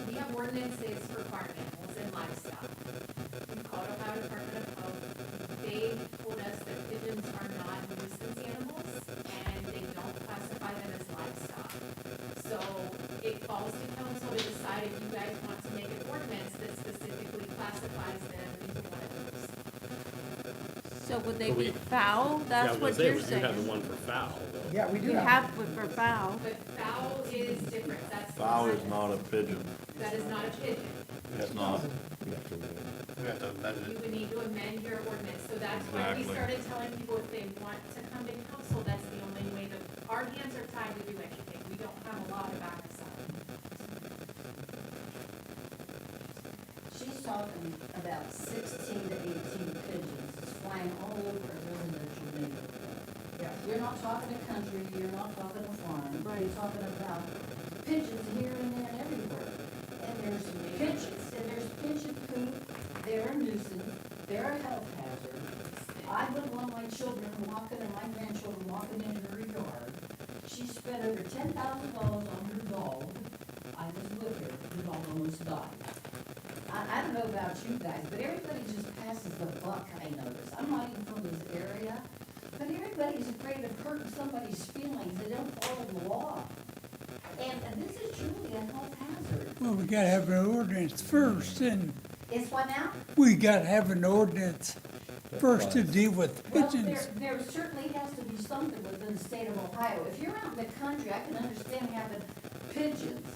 we have ordinances for farm animals and livestock. We've called Ohio Department of Health. They told us that pigeons are not nuisance animals, and they don't classify them as livestock. So it falls to council to decide if you guys want to make an ordinance that specifically classifies them into one of those. So would they But be we- foul? That's what you're We do have the saying. one for foul, though. Yeah, we do You have. have one for foul. But fowl is different, that's. Fowl is not a pigeon. That is not a pigeon. It's not. We have to amend You it. would need to amend your ordinance, so that's why we Exactly. started telling people if they want to come to council, that's the only way that, our hands are tied to do anything, we don't have a law to back us up. She's talking about 16 to 18 pigeons that's flying all over a residential neighborhood. Yeah. You're not talking a country, you're not talking a farm. Right. You're talking about pigeons here and there and everywhere. And there's pigeons, and there's pigeon poop, they're a nuisance, they're a health hazard. I wouldn't want my children walking, and my grandchildren walking in her yard. She spent over $10,000 on her dog. I was with her, the dog almost died. I don't know about you guys, but everybody just passes the buck, I notice. I'm not even from this area, but everybody's afraid of hurting somebody's feelings. They don't follow the law. And this is truly a health hazard. Well, we gotta have an ordinance first, and It's what now? we gotta have an ordinance first to deal with Well, pigeons. there certainly has to be something within the state of Ohio. If you're out in the country, I can understand having pigeons,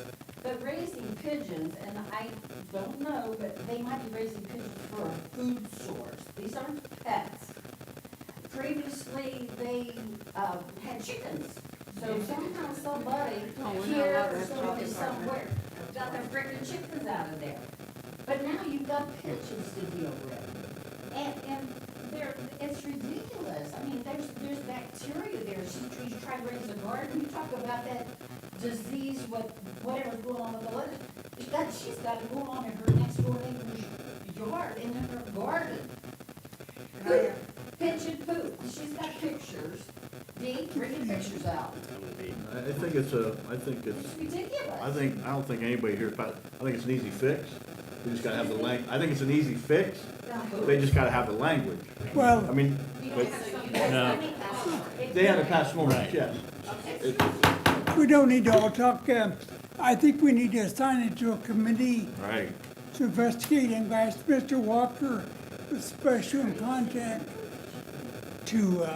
but raising pigeons, and I don't know, but they might be raising pigeons for a food source. These aren't pets. Previously, they, had chickens. So somehow somebody here or somebody somewhere got their freaking chickens out of there. But now you've got pigeons to deal with. And it's ridiculous. I mean, there's bacteria there. She's trying to raise a garden. You talk about that disease, whatever's going on with the weather. She's got it going on in her next door neighbor's yard, in her garden. Pigeon poop. She's got pictures. Dee, bring your pictures out. I think it's It's ridiculous. I don't think anybody here, I think it's an easy fix. We just gotta have the I think it's an easy fix. They just gotta have the language. Well, I mean, No. they had to pass an ordinance, yes. we don't need to all talk, I think we need to assign it to a committee Right. to investigate and ask Mr. Walker, the special in contact, to,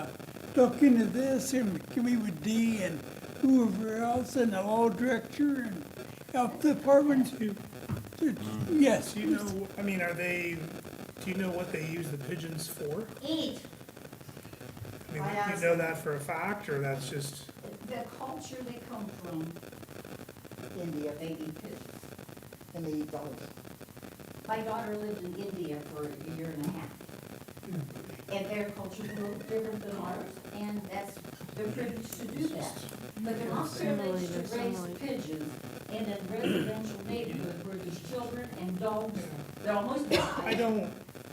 look into this and can meet with Dee and whoever else and the law director and health department. Yes. Do you know, I mean, do you know what they use the pigeons for? Eat. I mean, I you asked know them. that for a fact, or that's just, The culture they come from, India, they eat pigeons. And they eat dogs. My daughter lived in India for a year and a half. And their culture is a little different than ours, and they're privileged to do that. But they're not privileged to raise pigeons in a residential neighborhood where there's children and dogs, they're almost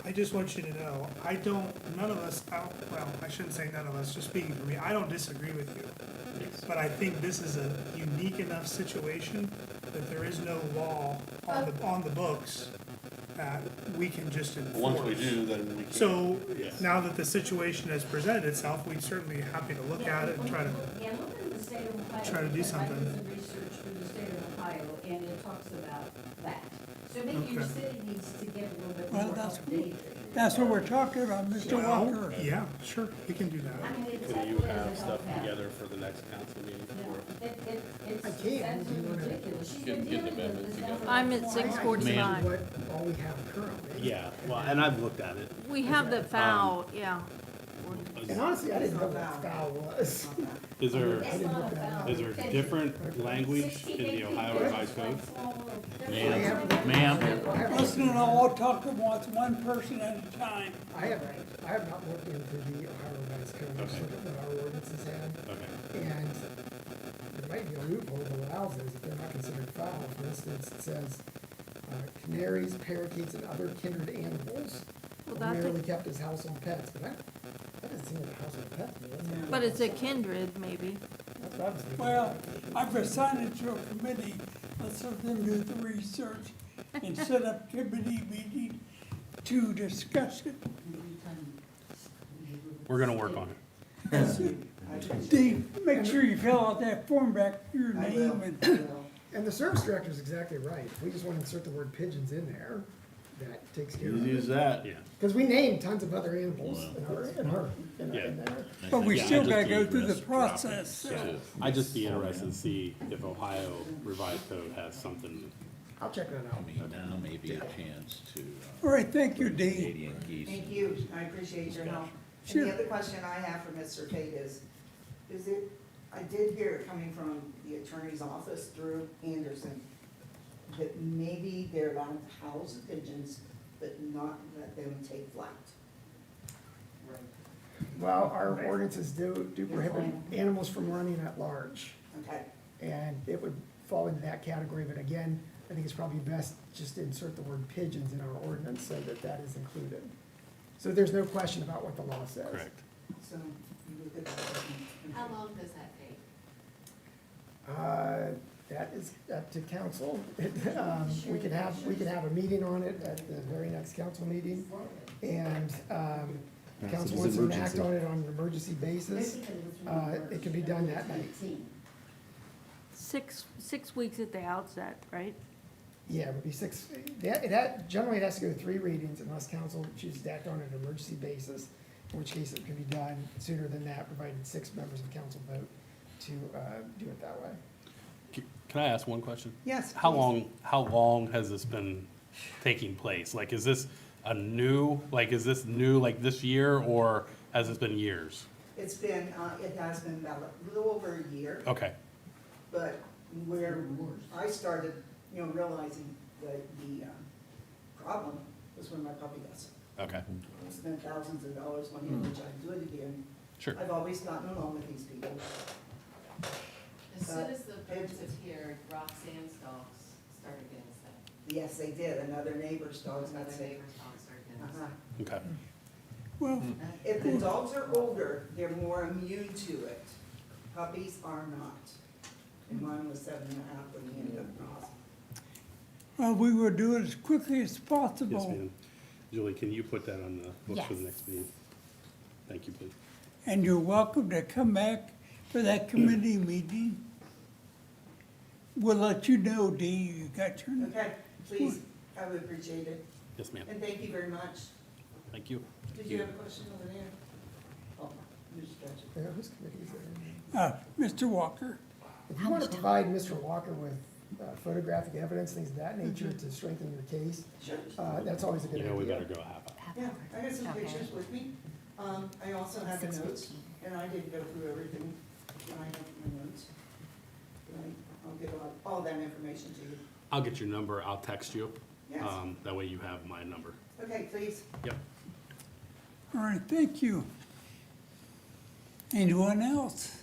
I just want you to know, none of us, well, I shouldn't say none of us, just speaking for me, I don't disagree with you. But I think this is a unique enough situation that there is no law on the books that we can just enforce. Once we do, then we can. So, Yes. now that the situation has presented itself, we'd certainly be happy to look at it and try to, Yeah, look into the state of Ohio. try to do because I did something. some research for the state of Ohio, and it talks about that. So maybe your Okay. city needs to get a little bit Well, more that's- updated. That's what we're talking about, Mr. well, Walker. yeah, sure, we can do that. I mean, it's Can you definitely have doesn't stuff help out. together for the next council meeting? Yeah, it's I can, absolutely if you wanna- ridiculous. She's Get- been get dealing the with amendment this now together. for I'm like at 4 months. 6:45. What all we have currently. Yeah, well, and I've looked at it. We have the foul, yeah. And honestly, I didn't know what foul was. Is there, It's not a foul. is there different language in the Ohio Revised Code? Listen, I'll talk about one person at a time. I have not looked into the Ohio Revised Code, just Okay. looked at what our ordinances had. Okay. And there might be a loophole that allows this if they're not considered foul. For instance, it says canaries, parakeets, and other kindred animals Well, are that's merely a, kept as household pets, but that doesn't seem like a household pet to me. That's but it's a kindred, maybe. That's what I was thinking. Well, I've assigned it to a committee, let's let them do the research and set up committee meeting to discuss it. We're gonna work on it. Dee, make sure you fill out that form back, your name and, And the service director is exactly right. If we just want to insert the word pigeons in there, that takes care of Easy it. as that. Yeah. Because we named tons of other animals in Yeah. there. but we Yeah, I still just gotta go need through the rest process. so. Yeah, I'd just be interested to see if Ohio Revised Code has something. I'll check that out. Now may be a chance to. All right, thank you, Dee. Canadian geese. Thank you, I appreciate your help. And Sure. the other question I have for Mr. Tate is it, I did hear it coming from the attorney's office through Anderson, that maybe they're allowed to house pigeons, but not let them take flight. Well, our ordinances do prohibit animals from running at large. Okay, And it would fall into that category, but again, I think it's probably best just to insert the word pigeons in our ordinance so that that is included. So there's no question about what the law says. Correct. so you look at that. How long does that take? That is up to council. We could have a meeting on it at the very next council meeting. And, the council wants to act on it on an emergency basis. It can be done that night. 6 weeks at the outset, right? Yeah, it would be six, generally it has to go 3 readings unless council chooses to act on an emergency basis, in which case it can be done sooner than that, provided 6 members of council vote to, do it that way. Can I ask one question? Yes, How please. long has this been taking place? Like, is this new, like this year, or has it been years? It's been, it has been about a little over a year, Okay, but where I started, realizing that the problem was when my puppy got sick. okay, I spent thousands of dollars on him, which I'd do it again. sure. I've always gotten along with these people. As soon as the birds appeared, Roxanne's dogs started getting sick. Yes, they did, another neighbor's dogs got Another sick. neighbor's dogs started getting Uh-huh. sick. Okay. Well, If the dogs are older, they're more immune to it. Puppies are not. And mine was 7.5 when he ended up in the hospital. well, we will do it as quickly as possible. Yes, ma'am. Julie, can you put that on the books for the Yes. next meeting? Thank you, please. And you're welcome to come back for that committee meeting. We'll let you know, Dee, you got your, Okay, please, I would appreciate it. Yes, ma'am. And thank you very much. Thank you. Did you have a question over there? Oh, you just got you. Yeah, whose committee is that? Mr. Walker. If you want to provide Mr. Walker with photographic evidence, things of that nature to strengthen your case, Sure. that's always a good You idea. know, we better go half hour. Yeah, I got some Okay. pictures with me. I also have the notes, and I didn't go through everything. I have my notes. Right, I'll give all that information to you. I'll get your number, I'll text you. Yes. That way you have my number. Okay, please. Yep. All right, thank you. Anyone else?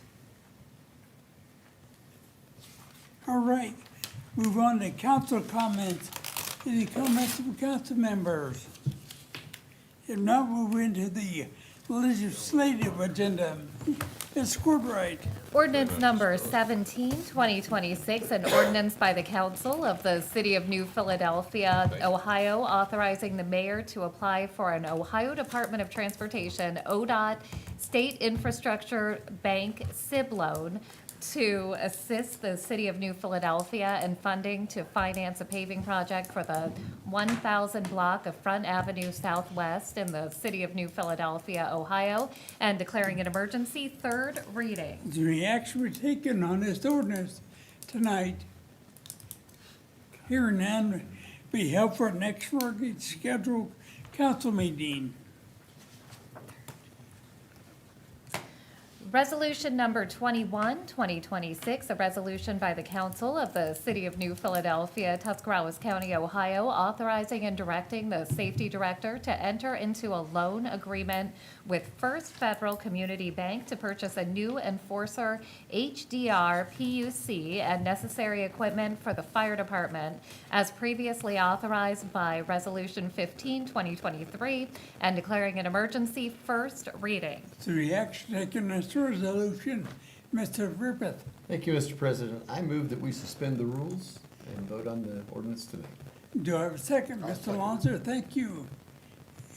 All right, move on to council comments. Any comments from council members? If not, move into the legislative agenda. Ms. Courtwright. Ordinance number 17, 2026, an ordinance by the council of the city of New Philadelphia, Ohio, authorizing the mayor to apply for an Ohio Department of Transportation, ODOT, State Infrastructure Bank SIB loan to assist the city of New Philadelphia in funding to finance a paving project for the 1,000 block of Front Avenue Southwest in the city of New Philadelphia, Ohio, and declaring an emergency. Third reading. Is there any action be taken on this ordinance tonight? Hearing none, be held for next regularly scheduled council meeting. Resolution number 21, 2026, a resolution by the council of the city of New Philadelphia, Tuscarawas County, Ohio, authorizing and directing the safety director to enter into a loan agreement with First Federal Community Bank to purchase a new Enforcer HDR PUC and necessary equipment for the fire department as previously authorized by Resolution 15, 2023, and declaring an emergency. First reading. Is there any action taken on this resolution? Mr. Griffith. Thank you, Mr. President. I move that we suspend the rules and vote on the ordinance tonight. Do I have a second? Mr. Lonzer, thank you.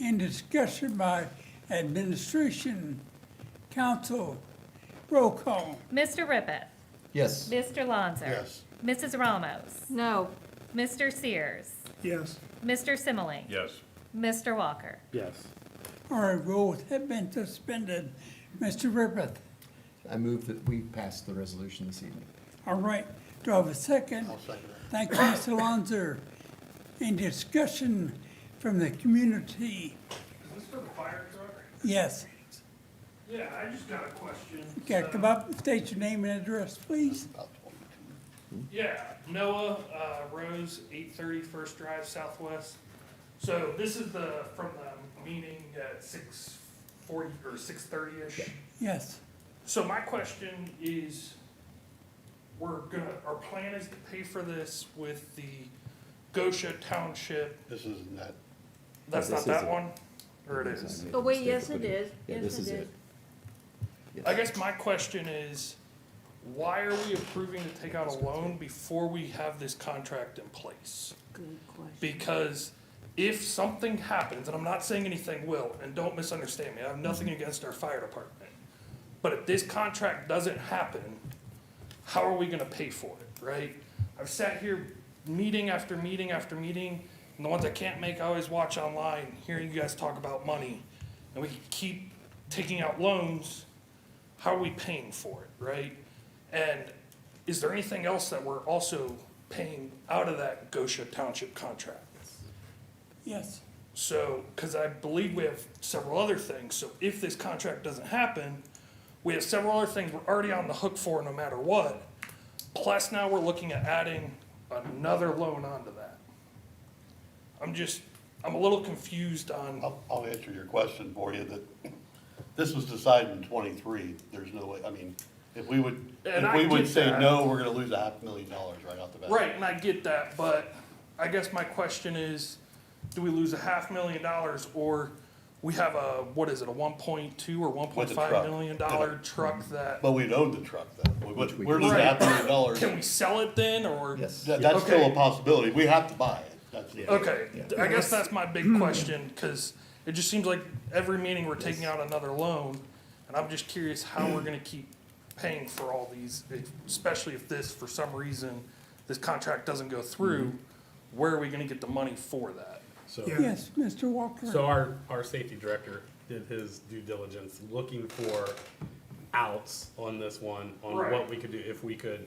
In discussion by administration, council, roll call. Mr. Rippett. Yes. Mr. Lonzer. Yes. Mrs. Ramos. No. Mr. Sears. Yes. Mr. Simile. Yes. Mr. Walker. Yes. All right, rules have been suspended. Mr. Griffith. I move that we pass the resolution this evening. All right, do I have a second? I'll second it. Thank you, Mr. Lonzer. In discussion from the community, Is this for the fire truck? yes. Yeah, I just got a question. Okay, come up, state your name and address, please. About 22. Yeah, Noah, Rose, 830 First Drive Southwest. So this is from the meeting at 6:40 or 6:30-ish. Yes. So my question is, our plan is to pay for this with the Gosha Township. This isn't that. That's This not that isn't. one? Or it is? Oh, wait, yes, it is. Yeah, Yes, this it is is. it. Yes. I guess my question is, why are we approving to take out a loan before we have this contract in place? Good question. Because if something happens, and I'm not saying anything will, and don't misunderstand me, I have nothing against our fire department. But if this contract doesn't happen, how are we gonna pay for it, right? I've sat here meeting after meeting after meeting, and the ones I can't make, I always watch online, hearing you guys talk about money. And we keep taking out loans, how are we paying for it, right? And is there anything else that we're also paying out of that Gosha Township contract? Yes. So, because I believe we have several other things, so if this contract doesn't happen, we have several other things we're already on the hook for no matter what. Plus now we're looking at adding another loan onto that. I'm a little confused on, I'll answer your question for you, that this was decided in 23. There's no way, I mean, if we would And I get say that. no, we're gonna lose $500,000 right off the bat. right, and I get that, but I guess my question is, do we lose $500,000 or we have a, what is it, a 1.2 or With the $1.5 truck. million truck that. But we'd own the truck then. Which we Where's could. the $500,000? Can we sell it then, or? Yes. That's still Okay. a possibility. We have to buy it. That's the. Okay, I guess that's my big question, because it just seems like every meeting we're taking out another loan, and I'm just curious how we're gonna keep paying for all these, especially if this, for some reason, this contract doesn't go through, where are we gonna get the money for that? So, Yes, Mr. Walker. so our safety director did his due diligence, looking for outs on this one, on Right. what we could do, if we could,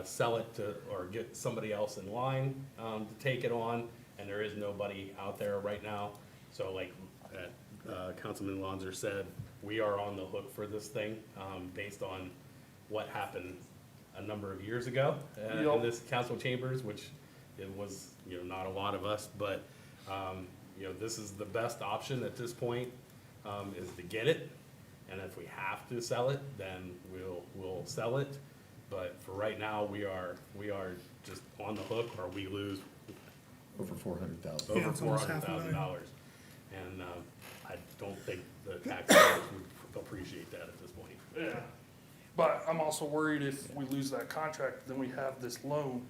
sell it to, or get somebody else in line, to take it on, and there is nobody out there right now. So like, Councilman Lonzer said, we are on the hook for this thing, based on what happened a number of years ago, in Yep. this council chambers, which it was, not a lot of us, but, this is the best option at this point, is to get it. And if we have to sell it, then we'll sell it. But for right now, we are just on the hook, or we lose Over 400,000. Yeah, over it's four almost hundred half a thousand million. dollars. And, I don't think the taxpayers would appreciate that at this point. Yeah, but I'm also worried if we lose that contract, then we have this loan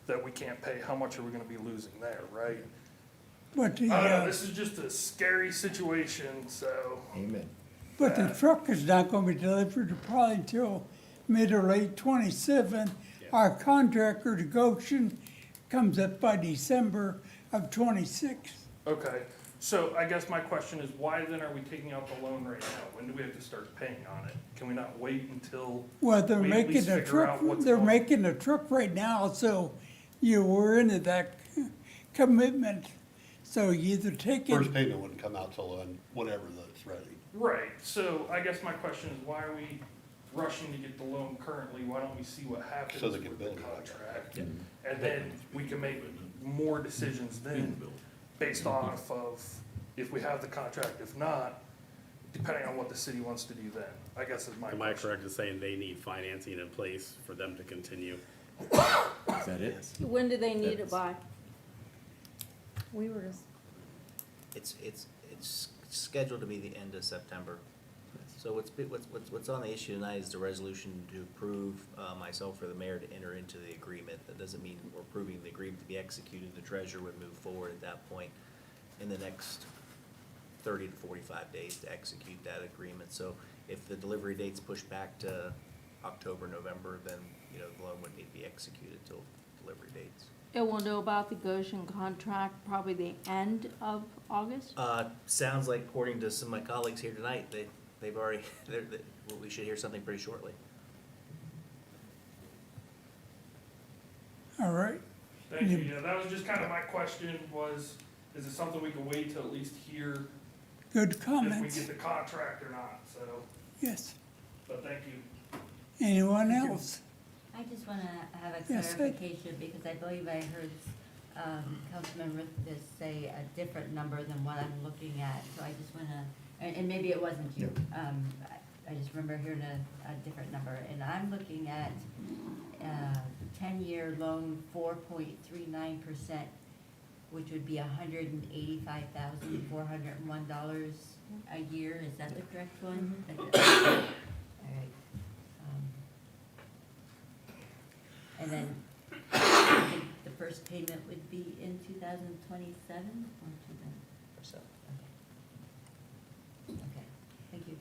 that we can't pay, how much are we gonna be losing there, right? But the, I don't know, this is just a scary situation, so. Amen. but the truck is not gonna be delivered probably until mid or late 27. Our contractor to Goshen comes up by December of 26. Okay, so I guess my question is, why then are we taking out the loan right now? When do we have to start paying on it? Can we not wait until Well, they're we at least making a figure truck, out what's they're going? making a truck right now, so you were into that commitment. So you either take it, First payment wouldn't come out till then, whenever that's ready. Right, so I guess my question is, why are we rushing to get the loan currently? Why don't we see what happens So they with can the build it. contract? And then we can make more decisions then, based off of if we have the contract, if not, depending on what the city wants to do then, I guess is my Am I question. correct in saying they need financing in place for them to continue? Is that it? When do they need it by? We were just, It's scheduled to be the end of September. So what's on the issue tonight is the resolution to approve, myself or the mayor to enter into the agreement. That doesn't mean we're approving the agreement to be executed. The treasurer would move forward at that point in the next 30 to 45 days to execute that agreement. So if the delivery date's pushed back to October, November, then, the loan wouldn't need to be executed till delivery dates. And we'll know about the Goshen contract probably the end of August? Sounds like, according to some of my colleagues here tonight, they've already, we should hear something pretty shortly. all right? Thank you, yeah, that was just kind of my question was, is it something we can wait to at least hear Good if we comments, get the contract or not, so, yes. but thank you. Anyone else? I just want to have a Yes, Ed. clarification, because I believe I heard Councilman Rithis say a different number than what I'm looking at, so I just want to, and maybe it wasn't you. I just remember hearing a different number, and I'm looking at 10-year loan, 4.39%, which would be $185,401 a year. Is that the correct one? All right. And then I think the first payment would be in 2027 or 2000? Okay, thank you.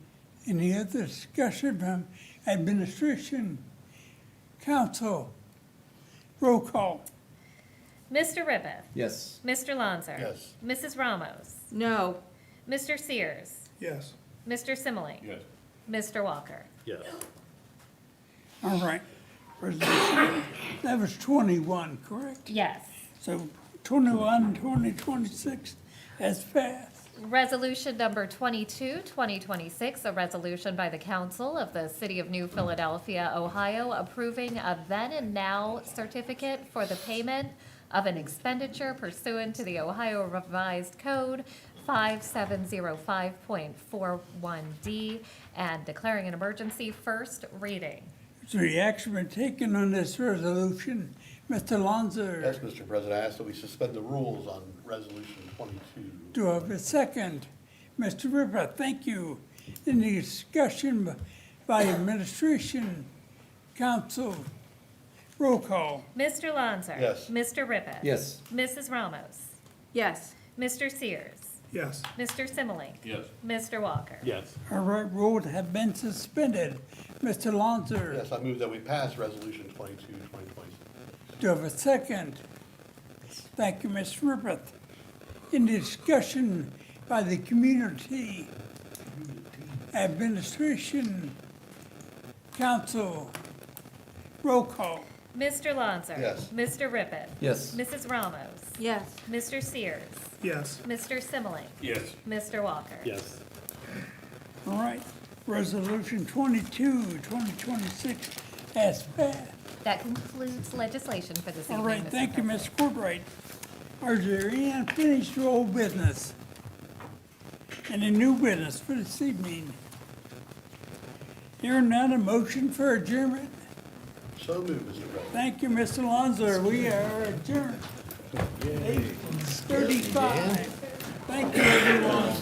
Any other discussion from administration, council? Roll call. Mr. Ribbeth. Yes. Mr. Lonzer. Yes. Mrs. Ramos. No. Mr. Sears. Yes. Mr. Simile. Yes. Mr. Walker. Yes. All right. Resolution. That was 21, correct? Yes. So 21, 2026 has passed. Resolution number 22, 2026, a resolution by the council of the city of New Philadelphia, Ohio, approving a then and now certificate for the payment of an expenditure pursuant to the Ohio Revised Code 5705.41D and declaring an emergency. First reading. Is there any action been taken on this resolution? Mr. Lonzer? Yes, Mr. President, I ask that we suspend the rules on resolution 22. Do I have a second? Mr. Ripper, thank you. Any discussion by administration, council, roll call? Mr. Lonzer? Yes. Mr. Rippeth? Yes. Mrs. Ramos? Yes. Mr. Sears? Yes. Mr. Simile? Yes. Mr. Walker? Yes. All right, rules have been suspended. Mr. Lonzer, Yes, I move that we pass resolution 22, 2026. do you have a second? Thank you, Ms. Ripper. Any discussion by the community, administration, council, roll call? Mr. Lonzer? Yes. Mr. Rippeth? Yes. Mrs. Ramos? Yes. Mr. Sears? Yes. Mr. Simile? Yes. Mr. Walker? Yes. All right, resolution 22, 2026 has passed. That concludes legislation for this evening, All right, Mr. thank you, President. Ms. Courtright. Are there any unfinished old business? Any new business for this evening? Hearing none, a motion for adjournment. So moved, Mr. President. Thank you, Mr. Lonzer. We are adjourned. 8:35. Thank you, everyone.